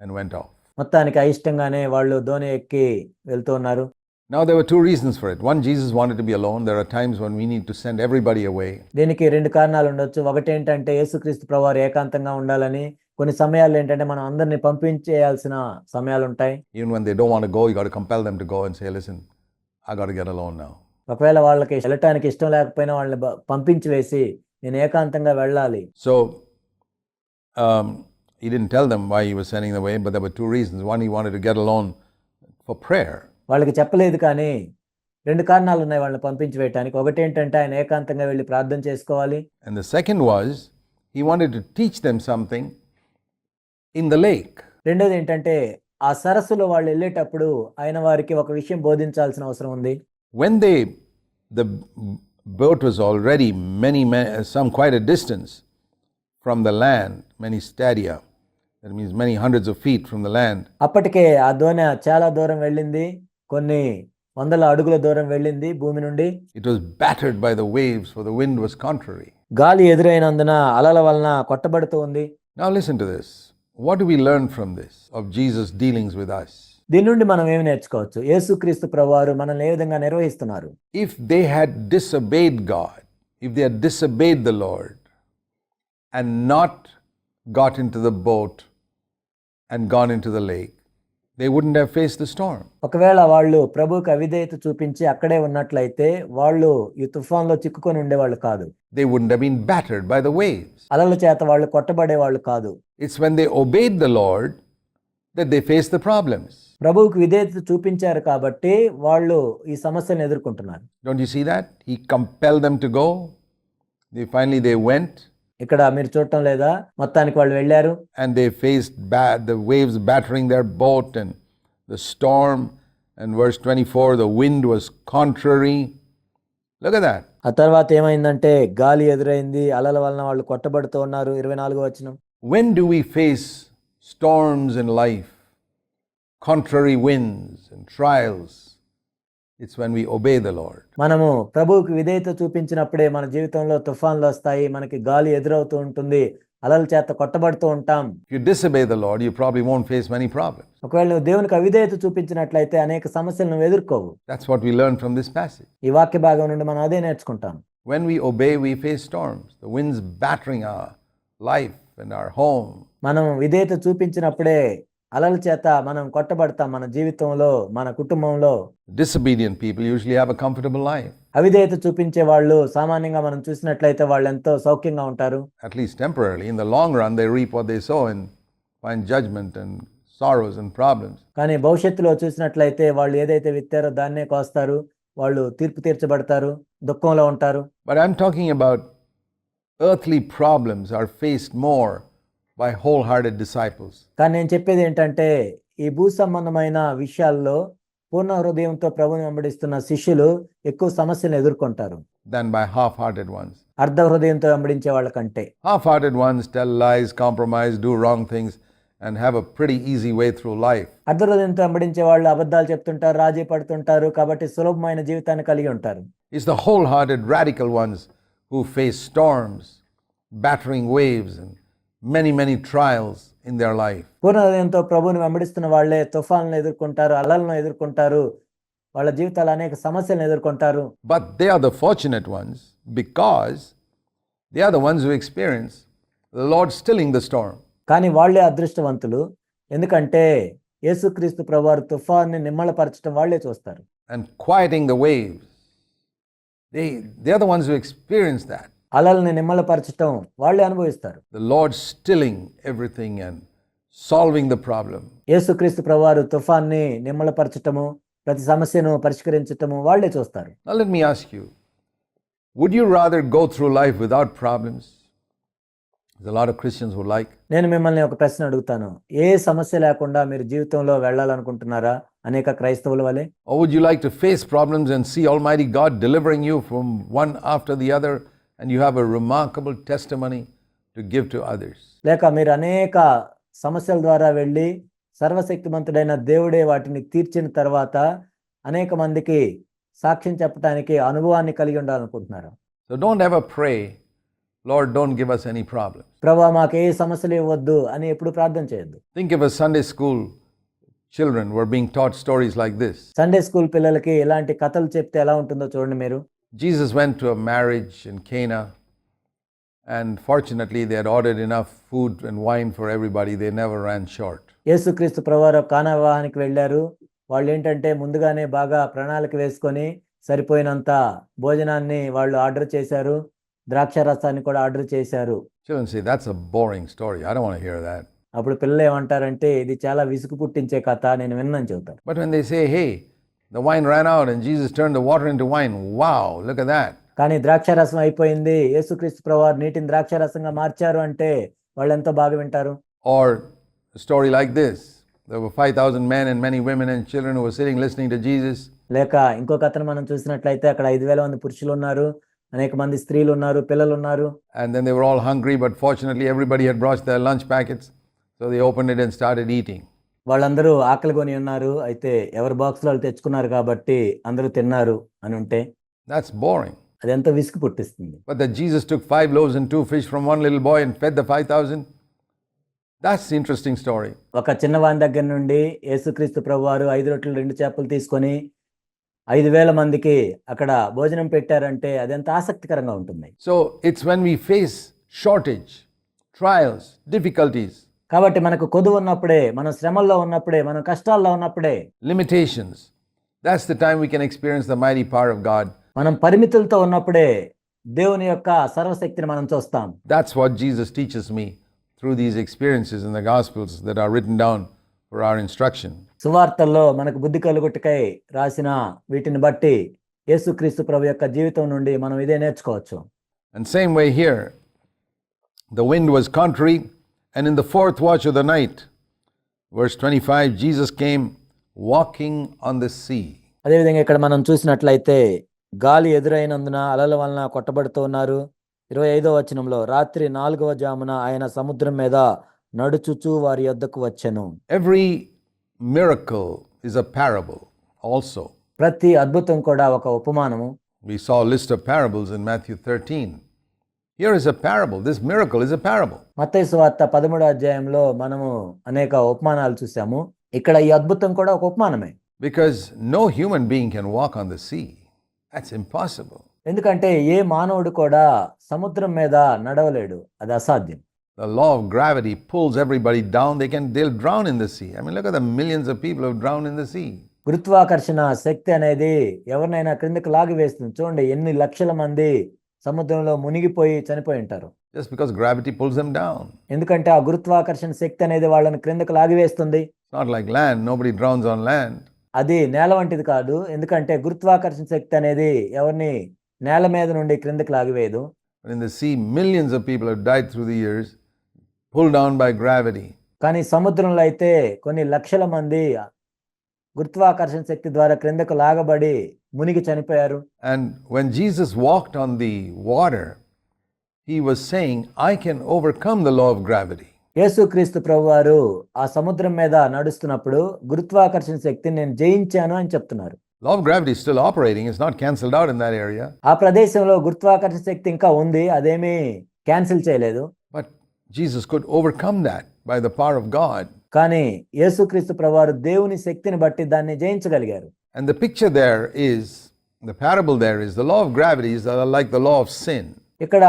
and went off. మొత్తానికి అయిష్టంగానే వాళ్ళు దోణి ఎక్కి వెళ్తూ ఉన్నారు. Now there were two reasons for it. One, Jesus wanted to be alone. There are times when we need to send everybody away. దీనికి 2 కారణాలు ఉండొచ్చు. ఒకటి ఏంటంటే యేసుక్రీస్తు ప్రభువారు ఏకాంతంగా ఉండాలని. కొన్ని సమయాలు ఏంటంటే మనం అందరినీ పంపించేయాల్సిన సమయాలు ఉంటాయి. Even when they don't want to go, you got to compel them to go and say, "Listen, I got to get alone now." ఒకవేళ వాళ్ళకి వెళ్ళటానికి ఇష్టం లేకపోయినా వాళ్ళని పంపించి వేసి నేను ఏకాంతంగా వెళ్ళాలి. So he didn't tell them why he was sending them away, but there were two reasons. One, he wanted to get alone for prayer. వాళ్ళకి చెప్పలేదు, కానీ 2 కారణాలు ఉన్నాయి వాళ్ళని పంపించి వేయటానికి. ఒకటి ఏంటంటే ఆయన ఏకాంతంగా వెళ్ళి ప్రార్థన చేసుకోవాలి. And the second was he wanted to teach them something in the lake. రెండోది ఏంటంటే ఆ సరస్సులో వాళ్ళు వెళ్ళేటప్పుడు ఆయన వారికి ఒక విషయం బోధించాల్సిన అవసరం ఉంది. When the boat was already some quite a distance from the land, many stadia, that means many hundreds of feet from the land. అప్పటికే ఆ దోణి చాలా దూరం వెళ్ళింది, కొన్ని వందల అడుగుల దూరం వెళ్ళింది భూమి నుండి. It was battered by the waves, for the wind was contrary. గాలి ఎదురైనందున అలల వలన కొట్టబడుతూ ఉంది. Now listen to this. What do we learn from this of Jesus' dealings with us? దీని నుండి మనం ఏమి నేర్చుకోవచ్చు? యేసుక్రీస్తు ప్రభువారు మనల్ని ఏ విధంగా నిర్వహిస్తున్నారు? If they had disobeyed God, if they had disobeyed the Lord and not got into the boat and gone into the lake, they wouldn't have faced the storm. ఒకవేళ వాళ్ళు ప్రభువుకి అవిధేయత చూపించి అక్కడే ఉన్నట్లయితే వాళ్ళు ఈ తుఫాన్లో చిక్కుకొని ఉండేవాళ్ళు కాదు. They wouldn't have been battered by the waves. అలల చేత వాళ్ళు కొట్టబడేవాళ్ళు కాదు. It's when they obeyed the Lord that they faced the problems. ప్రభువుకి విధేయత చూపించారు కాబట్టి వాళ్ళు ఈ సమస్యను ఎదుర్కొంటున్నారు. Don't you see that? He compelled them to go. They went. ఇక్కడ మీరు చూడటం లేదా? మొత్తానికి వాళ్ళు వెళ్ళారు. And they faced the waves battering their boat and the storm. And verse 24, the wind was contrary. Look at that. ఆ తర్వాత ఏమైందంటే గాలి ఎదురైంది, అలల వలన వాళ్ళు కొట్టబడుతూ ఉన్నారు. 24వ వచనం. When do we face storms in life, contrary winds and trials? It's when we obey the Lord. మనము ప్రభువుకి విధేయత చూపించినప్పుడే మన జీవితంలో తుఫాన్లు వస్తాయి, మనకి గాలి ఎదురవుతూ ఉంటుంది, అలల చేత కొట్టబడుతూ ఉంటాం. If you disobey the Lord, you probably won't face many problems. ఒకవేళ నువ్వు దేవునికి అవిధేయత చూపించినట్లయితే అనేక సమస్యలు నువ్వు ఎదుర్కోవు. That's what we learn from this passage. ఈ వాక్య భాగం నుండి మనం అదే నేర్చుకుంటాం. When we obey, we face storms. The winds battering our life and our home. మనం విధేయత చూపించినప్పుడే అలల చేత మనం కొట్టబడతాం. మన జీవితంలో, మన కుటుంబంలో. Disobedient people usually have a comfortable life. అవిధేయత చూపించే వాళ్ళు సామాన్యంగా మనం చూసినట్లయితే వాళ్ళు ఎంతో సౌఖ్యంగా ఉంటారు. At least temporarily. In the long run, they reap what they sow and find judgment and sorrows and problems. కానీ భవిష్యత్తులో చూసినట్లయితే వాళ్ళు ఏదైతే విత్తారో దాన్నే కోస్తారు. వాళ్ళు తీర్పు తీర్చబడతారు, దుఃఖంలో ఉంటారు. But I'm talking about earthly problems are faced more by wholehearted disciples. కానీ నేను చెప్పేది ఏంటంటే ఈ భూ సంబంధమైన విషయాల్లో పూర్ణ హృదయంతో ప్రభువుని వెంబడిస్తున్న శిష్యులు ఎక్కువ సమస్యలను ఎదుర్కొంటారు than by half-hearted ones. అర్ధ హృదయంతో వెంబడించే వాళ్ళ కంటే. Half-hearted ones tell lies, compromise, do wrong things and have a pretty easy way through life. అర్ధ హృదయంతో వెంబడించే వాళ్ళు అబద్ధాలు చెప్తుంటారు, రాజీ పడుతుంటారు, కాబట్టి సులభమైన జీవితాన్ని కలిగి ఉంటారు. It's the wholehearted radical ones who face storms, battering waves and many trials in their life. పూర్ణ హృదయంతో ప్రభువుని వెంబడిస్తున్న వాళ్ళే తుఫాన్లను ఎదుర్కొంటారు, అలలను ఎదుర్కొంటారు, వాళ్ళ జీవితాలు అనేక సమస్యలను ఎదుర్కొంటారు. But they are the fortunate ones because they are the ones who experience the Lord stilling the storm. కానీ వాళ్ళే అదృష్టవంతులు, ఎందుకంటే యేసుక్రీస్తు ప్రభువారు తుఫాన్ని నిమ్మళపరచడం వాళ్ళే చూస్తారు. And quieting the waves. They are the ones who experience that. అలల్ని నిమ్మళపరచడం వాళ్ళే అనుభవిస్తారు. The Lord stilling everything and solving the problem. యేసుక్రీస్తు ప్రభువారు తుఫాన్ని నిమ్మళపరచటము, ప్రతి సమస్యను పరిష్కరించటము వాళ్ళే చూస్తారు. Now let me ask you, would you rather go through life without problems? There's a lot of Christians who like. నేను మిమ్మల్ని ఒక ప్రశ్న అడుగుతాను. ఏ సమస్య లేకుండా మీరు జీవితంలో వెళ్ళాలనుకుంటున్నారా అనేక క్రైస్తవుల వలె? Or would you like to face problems and see Almighty God delivering you from one after the other and you have a remarkable testimony to give to others? లేక మీరు అనేక సమస్యల ద్వారా వెళ్ళి సర్వశక్తిమంతుడైన దేవుడే వాటిని తీర్చిన తర్వాత అనేక మందికి సాక్ష్యం చెప్పడానికి అనుభవాన్ని కలిగి ఉండాలనుకుంటున్నారు. So don't ever pray, Lord, don't give us any problems. ప్రభువా మాకు ఏ సమస్యలు ఇవ్వద్దు అని ఎప్పుడు ప్రార్థన చేయొద్దు. Think if a Sunday school children were being taught stories like this. Sunday school పిల్లలకి ఇలాంటి కథలు చెప్తే ఎలా ఉంటుందో చూడండి మీరు. Jesus went to a marriage in Cana and fortunately they had ordered enough food and wine for everybody. They never ran short. యేసుక్రీస్తు ప్రభువారు కానా వివాహానికి వెళ్ళారు. వాళ్ళు ఏంటంటే ముందుగానే బాగా ప్రణాళిక వేసుకొని సరిపోయినంత భోజనాన్ని వాళ్ళు ఆర్డర్ చేశారు, ద్రాక్ష రసాన్ని కూడా ఆర్డర్ చేశారు. Children say, that's a boring story. I don't want to hear that. అప్పుడు పిల్లలు ఏమంటారంటే ఇది చాలా విసుగు పుట్టించే కథ, నేను విన్నాను చెబుతారు. But when they say, hey, the wine ran out and Jesus turned the water into wine. Wow, look at that. కానీ ద్రాక్ష రసం అయిపోయింది, యేసుక్రీస్తు ప్రభువారు నీటిని ద్రాక్ష రసంగా మార్చారు అంటే వాళ్ళు ఎంతో బాగా వింటారు. Or a story like this. There were 5,000 men and many women and children who were sitting listening to Jesus. లేక ఇంకో కథను మనం చూసినట్లయితే అక్కడ 5,000 మంది పురుషులు ఉన్నారు, అనేక మంది స్త్రీలు ఉన్నారు, పిల్లలు ఉన్నారు. And then they were all hungry, but fortunately everybody had brought their lunch packets. So they opened it and started eating. వాళ్ళందరూ ఆకలి కొని ఉన్నారు, అయితే ఎవరి బాక్స్లో వాళ్ళు తెచ్చుకున్నారు కాబట్టి అందరూ తిన్నారు అని ఉంటే That's boring. అది ఎంతో విసుగు పుట్టిస్తుంది. But that Jesus took 5 loaves and 2 fish from one little boy and fed the 5,000, That's the interesting story. ఒక చిన్నవాని దగ్గర నుండి యేసుక్రీస్తు ప్రభువారు 5 రొట్టెలు 2 చేపలు తీసుకొని 5,000 మందికి అక్కడ భోజనం పెట్టారంటే అదెంత ఆసక్తికరంగా ఉంటుంది. So it's when we face shortage, trials, difficulties, కాబట్టి మనకు కొదువు ఉన్నప్పుడే, మనం శ్రమల్లో ఉన్నప్పుడే, మనం కష్టాల్లో ఉన్నప్పుడే, limitations, that's the time we can experience the mighty power of God. మనం పరిమితులతో ఉన్నప్పుడే దేవుని యొక్క సర్వశక్తిని మనం చూస్తాం. That's what Jesus teaches me through these experiences in the Gospels that are written down for our instruction. సువార్తల్లో మనకు బుద్ధి కలుగుటకై రాసిన వీటిని బట్టి యేసుక్రీస్తు ప్రభు యొక్క జీవితం నుండి మనం ఇదే నేర్చుకోవచ్చు. And same way here, the wind was contrary, and in the fourth watch of the night, verse 25, Jesus came walking on the sea. అదేవిధంగా ఇక్కడ మనం చూసినట్లయితే గాలి ఎదురైనందున అలల వలన కొట్టబడుతూ ఉన్నారు. 25వ వచనంలో రాత్రి 4వ జామున ఆయన సముద్రం మీద నడుచుచు వారి యొద్దకు వచ్చెను. Every miracle is a parable also. ప్రతి అద్భుతం కూడా ఒక ఉపమానము. We saw a list of parables in Matthew 13. Here is a parable. This miracle is a parable. మత్తయి సువార్త 13వ అధ్యాయంలో మనము అనేక ఉపమానాలు చూసాము. ఇక్కడ ఈ అద్భుతం కూడా ఒక ఉపమానమే. Because no human being can walk on the sea. That's impossible. ఎందుకంటే ఏ మానవుడు కూడా సముద్రం మీద నడవలేడు, అది అసాధ్యం. The law of gravity pulls everybody down. They'll drown in the sea. I mean, look at the millions of people who have drowned in the sea. గురుత్వాకర్షణ శక్తి అనేది ఎవరినైనా క్రిందకు లాగి వేస్తుంది. చూడండి ఎన్ని లక్షల మంది సముద్రంలో మునిగిపోయి చనిపోయి ఉంటారు. Just because gravity pulls them down. ఎందుకంటే ఆ గురుత్వాకర్షణ శక్తి అనేది వాళ్ళని క్రిందకు లాగివేస్తుంది. It's not like land. Nobody drowns on land. అది నేల వంటిది కాదు. ఎందుకంటే గురుత్వాకర్షణ శక్తి అనేది ఎవరిని నేల మీద నుండి క్రిందకు లాగివేయదు. But in the sea, millions of people have died through the years, pulled down by gravity. కానీ సముద్రంలో అయితే కొన్ని లక్షల మంది గురుత్వాకర్షణ శక్తి ద్వారా క్రిందకు లాగబడి మునిగి చనిపోయారు. And when Jesus walked on the water, he was saying, I can overcome the law of gravity. యేసుక్రీస్తు ప్రభువారు ఆ సముద్రం మీద నడుస్తున్నప్పుడు గురుత్వాకర్షణ శక్తిని నేను జయించాను అని చెప్తున్నారు. Law of gravity is still operating. It's not cancelled out in that area. ఆ ప్రదేశంలో గురుత్వాకర్షణ శక్తి ఇంకా ఉంది, అదేమీ క్యాన్సిల్ చేయలేదు. But Jesus could overcome that by the power of God. కానీ యేసుక్రీస్తు ప్రభువారు దేవుని శక్తిని బట్టి దాన్ని జయించగలిగారు. And the picture there is, the parable there is, the law of gravity is like the law of sin. ఇక్కడ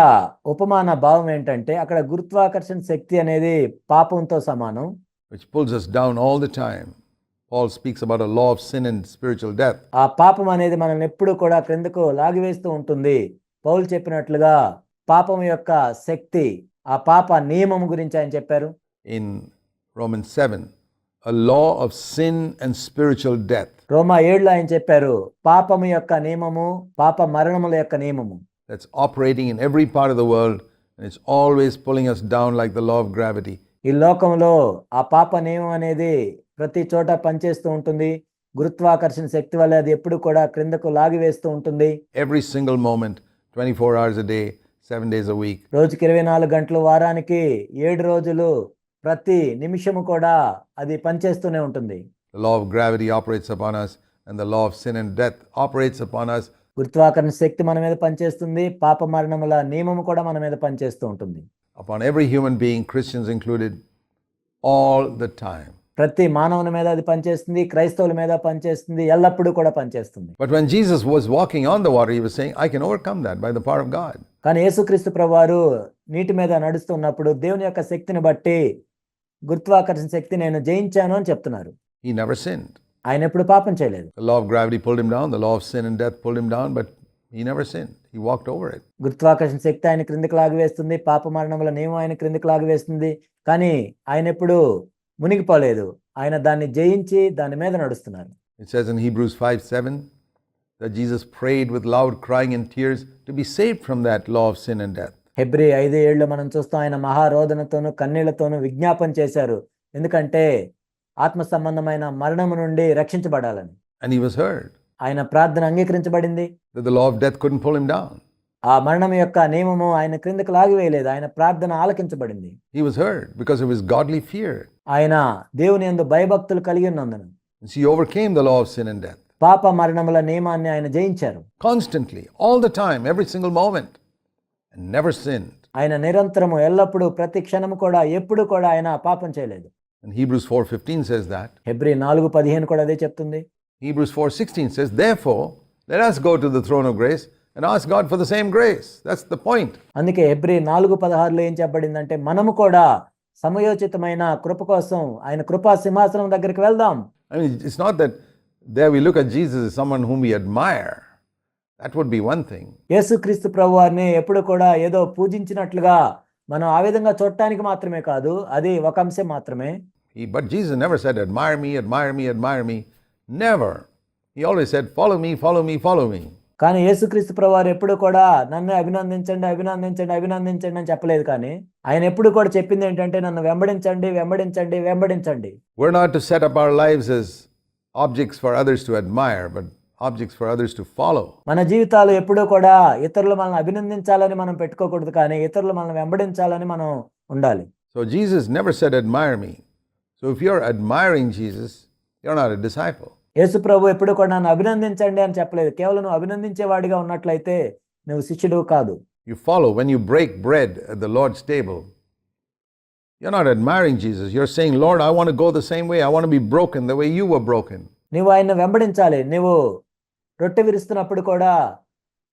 ఉపమాన భావం ఏంటంటే అక్కడ గురుత్వాకర్షణ శక్తి అనేది పాపంతో సమానం, which pulls us down all the time. Paul speaks about a law of sin and spiritual death. ఆ పాపం అనేది మనల్ని ఎప్పుడూ కూడా క్రిందకు లాగివేస్తూ ఉంటుంది. పౌలు చెప్పినట్లుగా పాపం యొక్క శక్తి, ఆ పాప నియమం గురించి ఆయన చెప్పారు. In Romans 7, a law of sin and spiritual death. రోమా 7లో ఆయన చెప్పారు పాపము యొక్క నియమము, పాప మరణముల యొక్క నియమము. That's operating in every part of the world, and it's always pulling us down like the law of gravity. ఈ లోకంలో ఆ పాప నియమం అనేది ప్రతి చోట పనిచేస్తూ ఉంటుంది. గురుత్వాకర్షణ శక్తి వల్ల అది ఎప్పుడు కూడా క్రిందకు లాగివేస్తూ ఉంటుంది. Every single moment, 24 hours a day, 7 days a week. రోజుకి 24 గంటలు, వారానికి 7 రోజులు, ప్రతి నిమిషము కూడా అది పనిచేస్తూనే ఉంటుంది. The law of gravity operates upon us, and the law of sin and death operates upon us. గురుత్వాకర్షణ శక్తి మన మీద పనిచేస్తుంది, పాప మరణముల నియమము కూడా మన మీద పనిచేస్తూ ఉంటుంది. Upon every human being, Christians included, all the time. ప్రతి మానవుని మీద అది పనిచేస్తుంది, క్రైస్తవుల మీద పనిచేస్తుంది, ఎల్లప్పుడూ కూడా పనిచేస్తుంది. But when Jesus was walking on the water, he was saying, I can overcome that by the power of God. కానీ యేసుక్రీస్తు ప్రభువారు నీటి మీద నడుస్తున్నప్పుడు దేవుని యొక్క శక్తిని బట్టి గురుత్వాకర్షణ శక్తి నేను జయించాను అని చెప్తున్నారు. He never sinned. ఆయన ఎప్పుడు పాపం చేయలేదు. The law of gravity pulled him down, the law of sin and death pulled him down, but he never sinned. He walked over it. గురుత్వాకర్షణ శక్తి ఆయన క్రిందికి లాగివేస్తుంది, పాప మరణముల నియమం ఆయన క్రిందికి లాగివేస్తుంది, కానీ ఆయన ఎప్పుడు మునిగిపోలేదు. ఆయన దాన్ని జయించి దాని మీద నడుస్తున్నారు. It says in Hebrews 5:7 that Jesus prayed with loud crying and tears to be saved from that law of sin and death. Hebrew 5:7 మనం చూస్తాం, ఆయన మహారోదనతోనూ కన్నీళ్లతోనూ విజ్ఞాపన చేశారు, ఎందుకంటే ఆత్మ సంబంధమైన మరణము నుండి రక్షించబడాలని. And he was heard. ఆయన ప్రార్థన అంగీకరించబడింది. That the law of death couldn't pull him down. ఆ మరణం యొక్క నియమము ఆయన క్రిందకు లాగివేయలేదు, ఆయన ప్రార్థన ఆలకించబడింది. He was heard because of his godly fear. ఆయన దేవుని యందు భయభక్తులు కలిగి ఉన్నందున And he overcame the law of sin and death. పాప మరణముల నియమాన్ని ఆయన జయించారు. Constantly, all the time, every single moment, and never sinned. ఆయన నిరంతరము ఎల్లప్పుడూ ప్రతి క్షణము కూడా ఎప్పుడు కూడా ఆయన పాపం చేయలేదు. And Hebrews 4:15 says that. Hebrew 4:15 కూడా అదే చెప్తుంది. Hebrews 4:16 says, therefore, let us go to the throne of grace and ask God for the same grace. That's the point. అందుకే హెబ్రీ 4:16లో ఏం చెప్పబడిందంటే మనము కూడా సమయోచితమైన కృప కోసం ఆయన కృపా సింహాసనం దగ్గరికి వెళ్దాం. I mean, it's not that there we look at Jesus as someone whom we admire. That would be one thing. యేసుక్రీస్తు ప్రభువారిని ఎప్పుడు కూడా ఏదో పూజించినట్లుగా మనం ఆ విధంగా చూడటానికి మాత్రమే కాదు, అది ఒక అంశం మాత్రమే. But Jesus never said, admire me, admire me, admire me. Never. He always said, follow me, follow me, follow me. కానీ యేసుక్రీస్తు ప్రభువారు ఎప్పుడు కూడా నన్ను అభినందించండి అభినందించండి అభినందించండి అని చెప్పలేదు. కానీ ఆయన ఎప్పుడు కూడా చెప్పింది ఏంటంటే నన్ను వెంబడించండి వెంబడించండి వెంబడించండి. We're not to set up our lives as objects for others to admire, but objects for others to follow. మన జీవితాలు ఎప్పుడూ కూడా ఇతరులు మనల్ని అభినందించాలని మనం పెట్టుకోకూడదు, కానీ ఇతరులు మనల్ని వెంబడించాలని మనం ఉండాలి. So Jesus never said, admire me. So if you're admiring Jesus, you're not a disciple. యేసు ప్రభు ఎప్పుడు కూడా నన్ను అభినందించండి అని చెప్పలేదు. కేవలం నువ్వు అభినందించేవాడిగా ఉన్నట్లయితే నువ్వు శిష్యుడు కాదు. You follow. When you break bread at the Lord's table, you're not admiring Jesus. You're saying, Lord, I want to go the same way. I want to be broken the way you were broken. నువ్వు ఆయన్ని వెంబడించాలి. నువ్వు రొట్టె విరుస్తున్నప్పుడు కూడా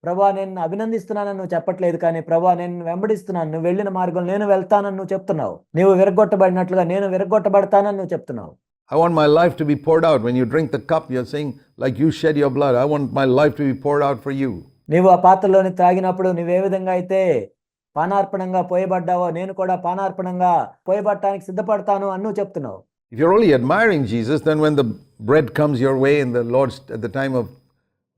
ప్రభా నేను అభినందిస్తున్నానని నువ్వు చెప్పట్లేదు, కానీ ప్రభా నేను వెంబడిస్తున్నాను, నువ్వు వెళ్ళిన మార్గం నేను వెళ్తానని నువ్వు చెప్తున్నావు. నువ్వు విరగొట్టబడినట్లుగా నేను విరగొట్టబడతానని నువ్వు చెప్తున్నావు. I want my life to be poured out. When you drink the cup, you're saying, like you shed your blood, I want my life to be poured out for you. నీవు ఆ పాత్రలోని త్రాగినప్పుడు నువ్వే విధంగా అయితే పానార్పణంగా పోయబడ్డావో నేను కూడా పానార్పణంగా పోయబడటానికి సిద్ధపడతాను అని నువ్వు చెప్తున్నావు. If you're only admiring Jesus, then when the bread comes your way in the Lord's at the time of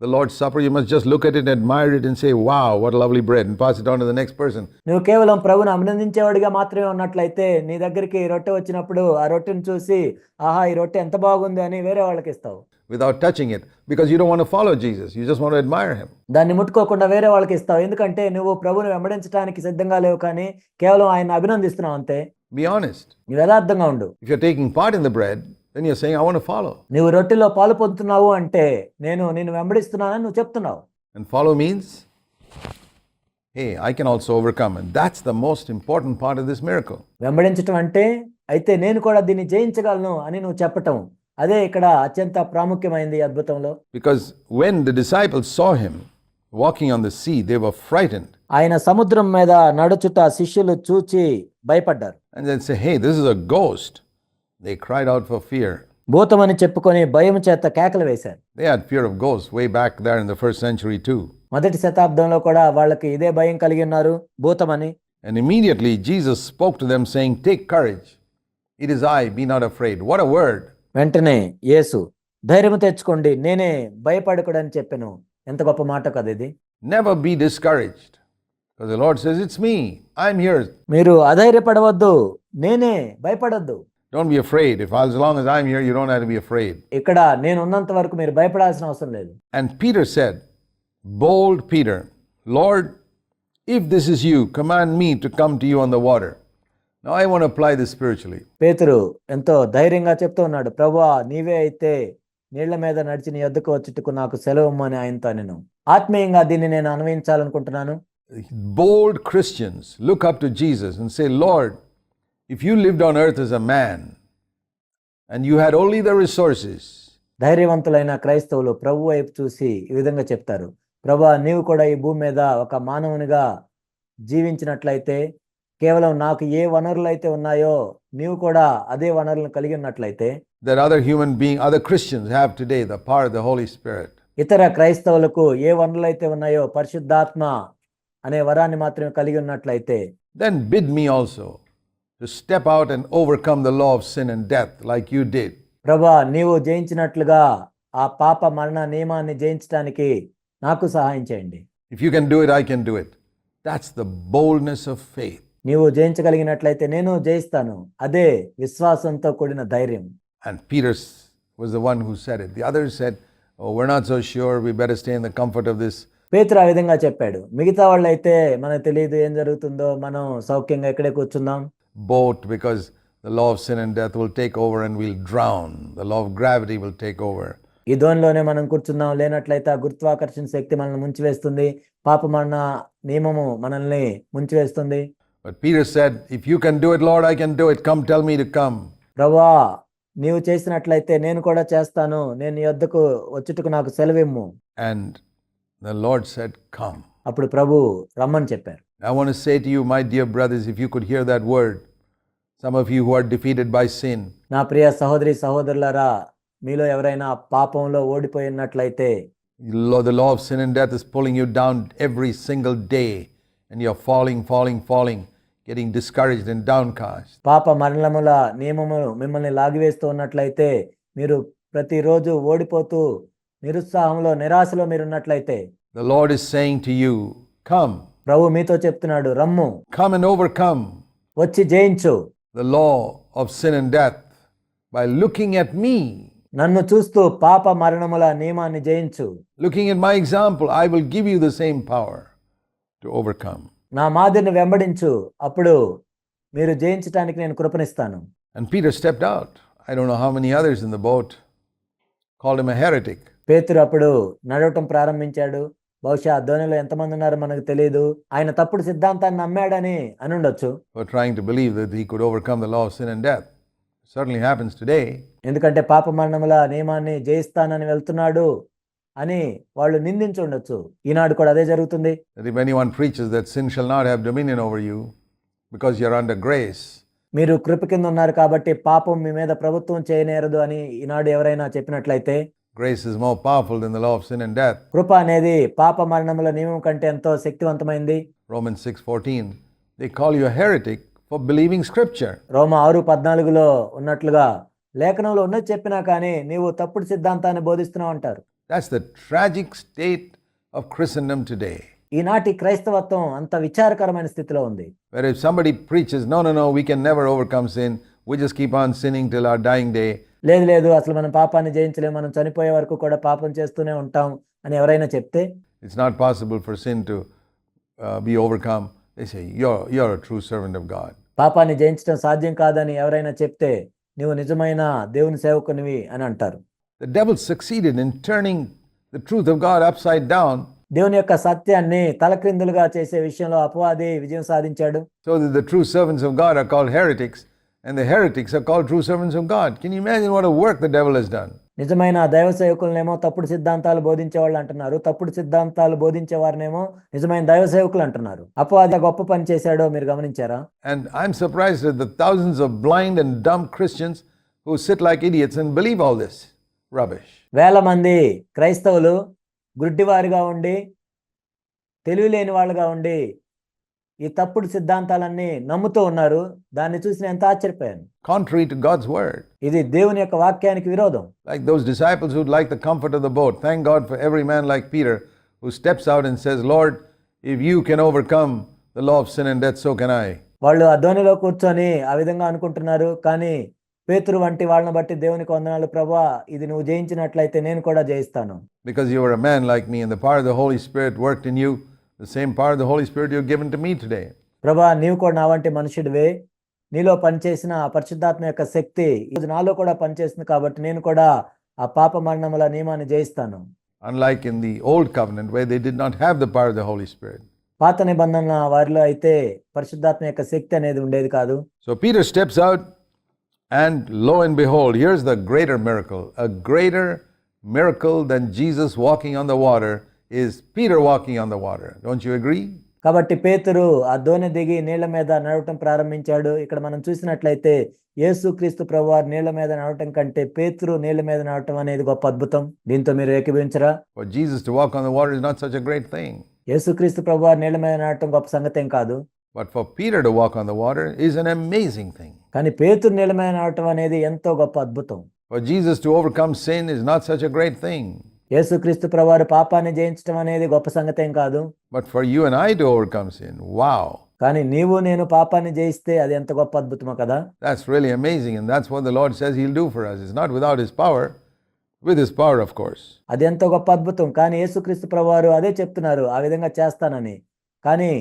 the Lord's Supper, you must just look at it, admire it, and say, "Wow, what a lovely bread," and pass it on to the next person. నువ్వు కేవలం ప్రభువును అభినందించేవాడిగా మాత్రమే ఉన్నట్లయితే నీ దగ్గరికి రొట్టె వచ్చినప్పుడు ఆ రొట్టెను చూసి ఆహా ఈ రొట్టె ఎంత బాగుంది అని వేరే వాళ్ళకి ఇస్తావు. Without touching it, because you don't want to follow Jesus, you just want to admire him. దాన్ని ముట్టుకోకుండా వేరే వాళ్ళకి ఇస్తావు, ఎందుకంటే నువ్వు ప్రభువును వెంబడించడానికి సిద్ధంగా లేవు, కానీ కేవలం ఆయన అభినందిస్తున్నావు అంతే. Be honest. నువ్వు యథార్థంగా ఉండు. If you're taking part in the bread, then you're saying, "I want to follow." నువ్వు రొట్టెలో పాలు పొందుతున్నావు అంటే నిన్ను వెంబడిస్తున్నానని నువ్వు చెప్తున్నావు. And follow means, hey, I can also overcome, and that's the most important part of this miracle. వెంబడించటం అంటే అయితే నేను కూడా దీన్ని జయించగలను అని నువ్వు చెప్పటం, అదే ఇక్కడ అత్యంత ప్రాముఖ్యమైనది ఈ అద్భుతంలో. Because when the disciples saw him walking on the sea, they were frightened. ఆయన సముద్రం మీద నడుచుట శిష్యులు చూచి భయపడ్డారు. And then say, "Hey, this is a ghost." They cried out for fear. భూతమని చెప్పుకొని భయం చేత కేకలు వేశారు. They had fear of ghosts way back there in the 1st century too. మొదటి శతాబ్దంలో కూడా వాళ్ళకి ఇదే భయం కలిగి ఉన్నారు, భూతమని. And immediately Jesus spoke to them saying, "Take courage. It is I, be not afraid." What a word. వెంటనే యేసు ధైర్యం తెచ్చుకోండి, నేనే, భయపడకూడని చెప్పాను. ఎంత గొప్ప మాట కదా ఇది. Never be discouraged. Because the Lord says, "It's me. I'm here." మీరు అధైర్యపడవద్దు, నేనే, భయపడొద్దు. Don't be afraid. As long as I'm here, you don't have to be afraid. ఇక్కడ నేను ఉన్నంత వరకు మీరు భయపడాల్సిన అవసరం లేదు. And Peter said, bold Peter, "Lord, if this is you, command me to come to you on the water." Now I want to apply this spiritually. పేతురు ఎంతో ధైర్యంగా చెప్తూ ఉన్నాడు, ప్రభువా నీవే అయితే నీళ్ల మీద నడిచి నీ యొద్దకు వచ్చుటకు నాకు సెలవుమ్మని ఆయనతో నేను ఆత్మీయంగా దీన్ని నేను అన్వయించాలనుకుంటున్నాను. Bold Christians look up to Jesus and say, "Lord, if you lived on earth as a man and you had only the resources." ధైర్యవంతులైన క్రైస్తవులు ప్రభు వైపు చూసి ఈ విధంగా చెప్తారు, ప్రభువా నీవు కూడా ఈ భూమి మీద ఒక మానవునిగా జీవించినట్లయితే, కేవలం నాకు ఏ వనరులు అయితే ఉన్నాయో నీవు కూడా అదే వనరులను కలిగి ఉన్నట్లయితే, that other Christians have today, the power of the Holy Spirit. ఇతర క్రైస్తవులకు ఏ వనరులు అయితే ఉన్నాయో పరిశుద్ధాత్మ అనే వరాన్ని మాత్రమే కలిగి ఉన్నట్లయితే, then bid me also to step out and overcome the law of sin and death like you did. ప్రభువా నీవు జయించినట్లుగా ఆ పాప మరణ నియమాన్ని జయించడానికి నాకు సహాయం చేయండి. If you can do it, I can do it. That's the boldness of faith. నీవు జయించగలిగినట్లయితే నేను జయిస్తాను, అదే విశ్వాసంతో కూడిన ధైర్యం. And Peter was the one who said it. The others said, "Oh, we're not so sure. We better stay in the comfort of this." పేతురు ఆ విధంగా చెప్పాడు. మిగతా వాళ్ళు అయితే మనకు తెలియదు ఏం జరుగుతుందో, మనం సౌఖ్యంగా ఇక్కడే కూర్చుందాం. Boat, because the law of sin and death will take over and we'll drown. The law of gravity will take over ఈ ధోనిలోనే మనం కూర్చుందాం, లేనట్లయితే ఆ గురుత్వాకర్షణ శక్తి మనల్ని ముంచివేస్తుంది, పాప మరణ నియమము మనల్ని ముంచివేస్తుంది. But Peter said, if you can do it, Lord, I can do it. Come, tell me to come. ప్రభువా, నీవు చేసినట్లయితే నేను కూడా చేస్తాను, నేను నీ యొద్దకు వచ్చుటకు నాకు సెలవిమ్ము. And the Lord said, come. అప్పుడు ప్రభు రమ్మని చెప్పారు. I want to say to you, my dear brothers, if you could hear that word, some of you who are defeated by sin, నా ప్రియ సహోదరి సహోదరులారా, మీలో ఎవరైనా పాపంలో ఓడిపోయినట్లయితే, the law of sin and death is pulling you down every single day, and you're falling, getting discouraged and downcast. పాప మరణముల నియమము మిమ్మల్ని లాగివేస్తూ ఉన్నట్లయితే, మీరు ప్రతిరోజు ఓడిపోతూ నిరుత్సాహంలో నిరాశలో మీరున్నట్లయితే, The Lord is saying to you, come. ప్రభు మీతో చెప్తున్నాడు, రమ్ము, Come and overcome వచ్చి జయించు. the law of sin and death by looking at me. నన్ను చూస్తూ పాప మరణముల నియమాన్ని జయించు. Looking at my example, I will give you the same power to overcome. నా మాదిరిని వెంబడించు, అప్పుడు మీరు జయించటానికి నేను కృపనిస్తాను. And Peter stepped out. I don't know how many others in the boat called him a heretic. పేతురు అప్పుడు నడవటం ప్రారంభించాడు. బహుశా ఆ ధోనిలో ఎంతమంది ఉన్నారో మనకు తెలియదు. ఆయన తప్పుడు సిద్ధాంతాన్ని నమ్మాడని అనుండొచ్చు. For trying to believe that he could overcome the law of sin and death. It certainly happens today. ఎందుకంటే పాప మరణముల నియమాన్ని జయిస్తానని వెళ్తున్నాడు అని వాళ్ళు నిందించి ఉండొచ్చు. ఈనాడు కూడా అదే జరుగుతుంది. That if anyone preaches that sin shall not have dominion over you because you're under grace, మీరు కృప కింద ఉన్నారు కాబట్టి పాపం మీ మీద ప్రభుత్వం చేయనేరదు అని ఈనాడు ఎవరైనా చెప్పినట్లయితే, grace is more powerful than the law of sin and death. కృప అనేది పాప మరణముల నియమం కంటే ఎంతో శక్తివంతమైంది. Romans 6:14, they call you a heretic for believing scripture. రోమా 6:14లో ఉన్నట్లుగా లేఖనంలో ఉన్నది చెప్పినా కానీ నీవు తప్పుడు సిద్ధాంతాన్ని బోధిస్తున్నావు అంటారు. That's the tragic state of Christendom today. ఈనాటి క్రైస్తవత్వం అంత విచారకరమైన స్థితిలో ఉంది. Where if somebody preaches, no, we can never overcome sin, we just keep on sinning till our dying day. లేదు, అసలు మనం పాపాన్ని జయించలేము, మనం చనిపోయే వరకు కూడా పాపం చేస్తూనే ఉంటాం అని ఎవరైనా చెప్తే, It's not possible for sin to be overcome. They say, you're a true servant of God. పాపాన్ని జయించడం సాధ్యం కాదని ఎవరైనా చెప్తే, నీవు నిజమైన దేవుని సేవకునివి అని అంటారు. The devil succeeded in turning the truth of God upside down, దేవుని యొక్క సత్యాన్ని తలక్రిందులుగా చేసే విషయంలో అపవాది విజయం సాధించాడు. so that the true servants of God are called heretics, and the heretics are called true servants of God. Can you imagine what a work the devil has done? నిజమైన దైవ సేవకులనేమో తప్పుడు సిద్ధాంతాలు బోధించే వాళ్ళు అంటున్నారు, తప్పుడు సిద్ధాంతాలు బోధించే వారినేమో నిజమైన దైవ సేవకులు అంటున్నారు. అపవాది గొప్ప పని చేశాడో మీరు గమనించారా? And I'm surprised at the thousands of blind and dumb Christians who sit like idiots and believe all this rubbish. వేల మంది క్రైస్తవులు గుడ్డివారిగా ఉండి, తెలివిలేని వాళ్ళుగా ఉండి ఈ తప్పుడు సిద్ధాంతాలన్నీ నమ్ముతూ ఉన్నారు. దాన్ని చూసి నేను ఎంత ఆశ్చర్యపోయాను. Contrary to God's word. ఇది దేవుని యొక్క వాక్యానికి విరోధం. Like those disciples who'd like the comfort of the boat. Thank God for every man like Peter who steps out and says, Lord, if you can overcome the law of sin and death, so can I. వాళ్ళు ఆ ధోనిలో కూర్చొని ఆ విధంగా అనుకుంటున్నారు. కానీ పేతురు వంటి వాళ్ళని బట్టి దేవునికి వందనాలు ప్రభువా, ఇది నువ్వు జయించినట్లయితే నేను కూడా జయిస్తాను. Because you are a man like me and the power of the Holy Spirit worked in you, the same power of the Holy Spirit you've given to me today. ప్రభువా, నీవు కూడా నా వంటి మనుషుడివే, నీలో పనిచేసిన ఆ పరిశుద్ధాత్మ యొక్క శక్తి ఈరోజు నాలో కూడా పనిచేస్తుంది కాబట్టి నేను కూడా ఆ పాప మరణముల నియమాన్ని జయిస్తాను. Unlike in the old covenant where they did not have the power of the Holy Spirit. పాత నిబంధన వారిలో అయితే పరిశుద్ధాత్మ యొక్క శక్తి అనేది ఉండేది కాదు. So Peter steps out, and lo and behold, here's the greater miracle. A greater miracle than Jesus walking on the water is Peter walking on the water. Don't you agree? కాబట్టి పేతురు ఆ దోణి దిగి నీళ్ల మీద నడవటం ప్రారంభించాడు. ఇక్కడ మనం చూసినట్లయితే యేసుక్రీస్తు ప్రభువారు నీళ్ల మీద నడవటం కంటే పేతురు నీళ్ల మీద నడవటం అనేది గొప్ప అద్భుతం. దీంతో మీరు ఏకీభవించరా? For Jesus to walk on the water is not such a great thing. యేసుక్రీస్తు ప్రభువారు నీళ్ల మీద నడవటం గొప్ప సంగతి ఏం కాదు. But for Peter to walk on the water is an amazing thing. కానీ పేతురు నీళ్ల మీద నడవటం అనేది ఎంతో గొప్ప అద్భుతం. For Jesus to overcome sin is not such a great thing. యేసుక్రీస్తు ప్రభువారు పాపాన్ని జయించడం అనేది గొప్ప సంగతి ఏం కాదు. But for you and I to overcome sin, wow. కానీ నీవు నేను పాపాన్ని జయిస్తే అది ఎంత గొప్ప అద్భుతమో కదా. That's really amazing, and that's what the Lord says He'll do for us. It's not without His power, with His power, of course. అది ఎంతో గొప్ప అద్భుతం. కానీ యేసుక్రీస్తు ప్రభువారు అదే చెప్తున్నారు, ఆ విధంగా చేస్తానని. కానీ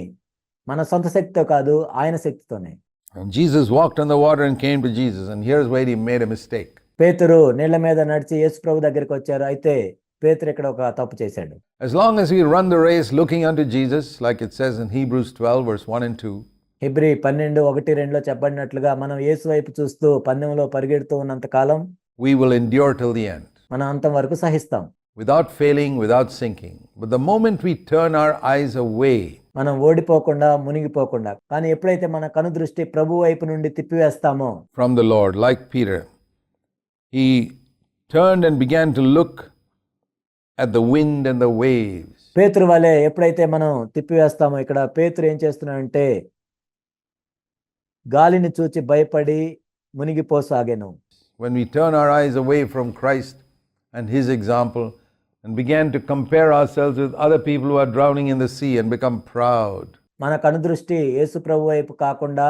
మన సొంత శక్తితో కాదు, ఆయన శక్తితోనే. And Jesus walked on the water and came to Jesus, and here's where He made a mistake. పేతురు నీళ్ల మీద నడిచి యేసు ప్రభు దగ్గరికి వచ్చారు. అయితే పేతురు ఇక్కడ ఒక తప్పు చేశాడు. As long as we run the race looking unto Jesus, like it says in Hebrews 12, verse 1 and 2, Hebrew 12:1-2లో చెప్పబడినట్లుగా మనం యేసు వైపు చూస్తూ పందెంలో పరిగెడుతూ ఉన్నంత కాలం we will endure till the end, మనం అంతం వరకు సహిస్తాం, without failing, without sinking. But the moment we turn our eyes away మనం ఓడిపోకుండా మునిగిపోకుండా. కానీ ఎప్పుడైతే మన కనుదృష్టి ప్రభు వైపు నుండి తిప్పివేస్తామో, from the Lord, like Peter, he turned and began to look at the wind and the waves. పేతురు వలె ఎప్పుడైతే మనం తిప్పివేస్తామో, ఇక్కడ పేతురు ఏం చేస్తున్నాడంటే గాలిని చూచి భయపడి మునిగిపోసాగెను. When we turn our eyes away from Christ and his example and began to compare ourselves with other people who are drowning in the sea and become proud, మన కనుదృష్టి యేసు ప్రభు వైపు కాకుండా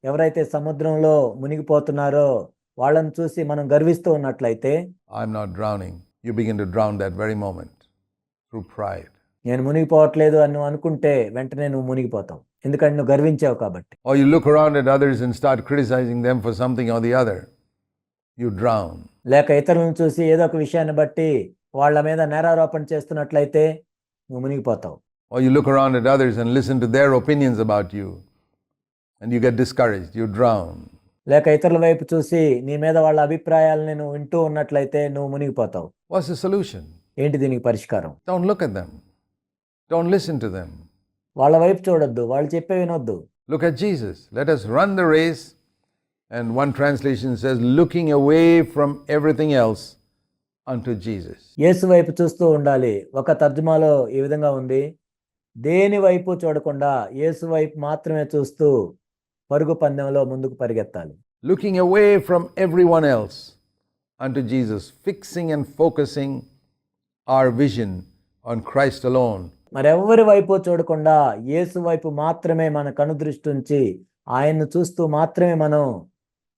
ఎవరైతే సముద్రంలో మునిగిపోతున్నారో వాళ్ళని చూసి మనం గర్విస్తూ ఉన్నట్లయితే, I'm not drowning, you begin to drown that very moment through pride. నేను మునిగిపోవట్లేదు అని నువ్వు అనుకుంటే వెంటనే నువ్వు మునిగిపోతావు, ఎందుకంటే నువ్వు గర్వించావు కాబట్టి. Or you look around at others and start criticizing them for something or the other, you drown. లేక ఇతరులను చూసి ఏదో ఒక విషయాన్ని బట్టి వాళ్ళ మీద నేరారోపణ చేస్తున్నట్లయితే నువ్వు మునిగిపోతావు. Or you look around at others and listen to their opinions about you and you get discouraged, you drown. లేక ఇతరుల వైపు చూసి నీ మీద వాళ్ళ అభిప్రాయాలను నువ్వు వింటూ ఉన్నట్లయితే నువ్వు మునిగిపోతావు. What's the solution? ఏంటి దీనికి పరిష్కారం? Don't look at them. Don't listen to them. వాళ్ళ వైపు చూడొద్దు, వాళ్ళు చెప్పే వినొద్దు. Look at Jesus. Let us run the race. And one translation says, looking away from everything else unto Jesus. యేసు వైపు చూస్తూ ఉండాలి. ఒక తర్జుమాలో ఈ విధంగా ఉంది, దేని వైపు చూడకుండా యేసు వైపు మాత్రమే చూస్తూ పరుగు పందెంలో ముందుకు పరిగెత్తాలి. Looking away from everyone else unto Jesus, fixing and focusing our vision on Christ alone. మరెవరి వైపు చూడకుండా యేసు వైపు మాత్రమే మన కనుదృష్టి ఉంచి ఆయన్ను చూస్తూ మాత్రమే మనం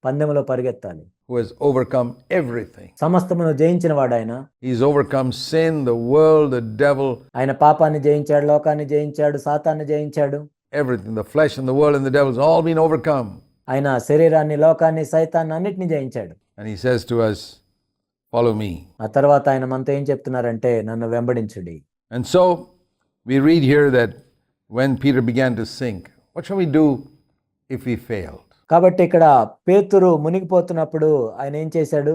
పందెంలో పరిగెత్తాలి. Who has overcome everything. సమస్తమును జయించిన వాడాయన. He's overcome sin, the world, the devil. ఆయన పాపాన్ని జయించాడు, లోకాన్ని జయించాడు, సాతాన్ని జయించాడు. Everything, the flesh and the world and the devil has all been overcome. ఆయన శరీరాన్ని, లోకాన్ని, సైతాన్ని అన్నిటిని జయించాడు. And he says to us, follow me. ఆ తర్వాత ఆయన మనతో ఏం చెప్తున్నారంటే, నన్ను వెంబడించుడి. And so we read here that when Peter began to sink, what shall we do if we failed? కాబట్టి ఇక్కడ పేతురు మునిగిపోతున్నప్పుడు ఆయన ఏం చేశాడు,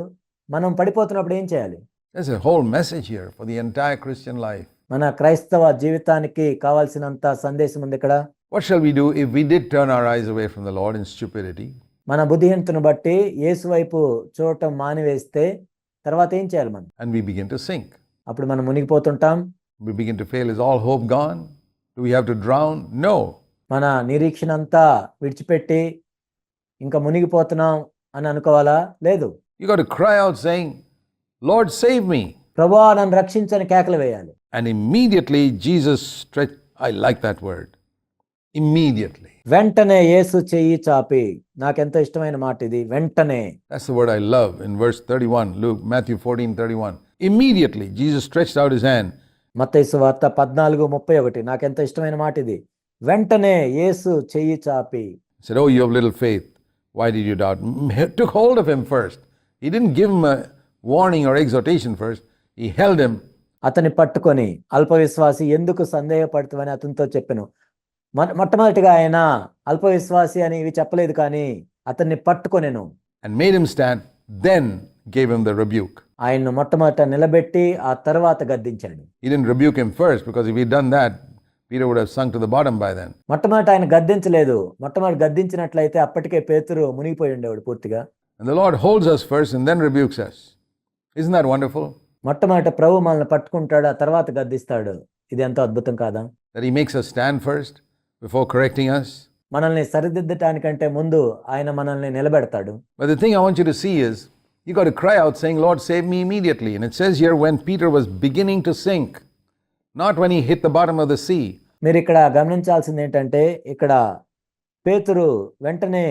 మనం పడిపోతున్నప్పుడు ఏం చేయాలి? There's a whole message here for the entire Christian life. మన క్రైస్తవ జీవితానికి కావాల్సినంత సందేశం ఉంది ఇక్కడ. What shall we do if we did turn our eyes away from the Lord in stupidity? మన బుద్ధిహీనతను బట్టి యేసు వైపు చూడటం మానివేస్తే తర్వాత ఏం చేయాలి మనం? And we begin to sink. అప్పుడు మనం మునిగిపోతుంటాం. We begin to fail. Is all hope gone? Do we have to drown? No. మన నిరీక్షణ అంతా విడిచిపెట్టి ఇంకా మునిగిపోతున్నాం అని అనుకోవాలా? లేదు. You got to cry out saying, Lord, save me. ప్రభువా నన్ను రక్షించని కేకలు వేయాలి. And immediately Jesus stretched. I like that word. Immediately. వెంటనే యేసు చెయ్యి చాపి, నాకెంతో ఇష్టమైన మాట ఇది, వెంటనే. That's the word I love in verse 31, Matthew 14:31. Immediately Jesus stretched out his hand. మత్తయి సువార్త 14:31. నాకెంతో ఇష్టమైన మాట ఇది, వెంటనే యేసు చెయ్యి చాపి. Said, oh, you have little faith. Why did you doubt? Took hold of him first. He didn't give him a warning or exhortation first. He held him. అతని పట్టుకొని, అల్పవిశ్వాసి ఎందుకు సందేహపడుతావని అతనితో చెప్పెను. మొట్టమొదటిగా ఆయన అల్పవిశ్వాసి అని ఇవి చెప్పలేదు, కానీ అతన్ని పట్టుకొనెను. And made him stand, then gave him the rebuke. ఆయన్ను మొట్టమొదట నిలబెట్టి ఆ తర్వాత గద్దించాడు. He didn't rebuke him first, because if he'd done that, Peter would have sunk to the bottom by then. మొట్టమొదట ఆయన గద్దించలేదు. మొట్టమొదటి గద్దించినట్లయితే అప్పటికే పేతురు మునిగిపోయి ఉండేవాడు పూర్తిగా. And the Lord holds us first and then rebukes us. Isn't that wonderful? మొట్టమొదట ప్రభు మనల్ని పట్టుకుంటాడు, ఆ తర్వాత గద్దిస్తాడు. ఇది ఎంతో అద్భుతం కాదా? That he makes us stand first before correcting us. మనల్ని సరిదిద్దటానికంటే ముందు ఆయన మనల్ని నిలబెడతాడు. But the thing I want you to see is, you got to cry out saying, Lord, save me immediately. And it says here, when Peter was beginning to sink, not when he hit the bottom of the sea. మీరు ఇక్కడ గమనించాల్సింది ఏంటంటే, ఇక్కడ పేతురు వెంటనే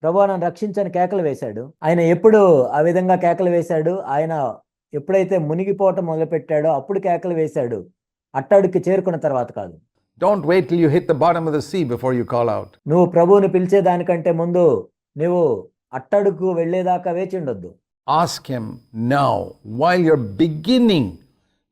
ప్రభువా నన్ను రక్షించని కేకలు వేశాడు. ఆయన ఎప్పుడు ఆ విధంగా కేకలు వేశాడు? ఆయన ఎప్పుడైతే మునిగిపోవటం మొదలుపెట్టాడో అప్పుడు కేకలు వేశాడు, అట్టడుక్కి చేరుకున్న తర్వాత కాదు. Don't wait till you hit the bottom of the sea before you call out. నువ్వు ప్రభువుని పిలిచేదానికంటే ముందు నువ్వు అట్టడుకు వెళ్ళేదాకా వేచి ఉండొద్దు. Ask Him now, while you're beginning,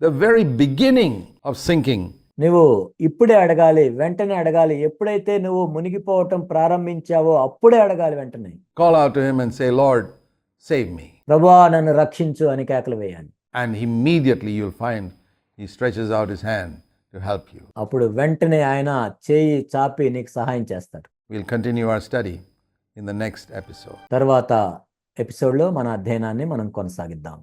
the very beginning of sinking. నువ్వు ఇప్పుడే అడగాలి, వెంటనే అడగాలి. ఎప్పుడైతే నువ్వు మునిగిపోవటం ప్రారంభించావో అప్పుడే అడగాలి వెంటనే. Call out to Him and say, Lord, save me. ప్రభువా నన్ను రక్షించు అని కేకలు వేయాలి. And immediately you'll find He stretches out His hand to help you. అప్పుడు వెంటనే ఆయన చేయి చాపి నీకు సహాయం చేస్తాడు. We'll continue our study in the next episode. తర్వాత ఎపిసోడ్లో మన అధ్యయనాన్ని మనం కొనసాగిద్దాం.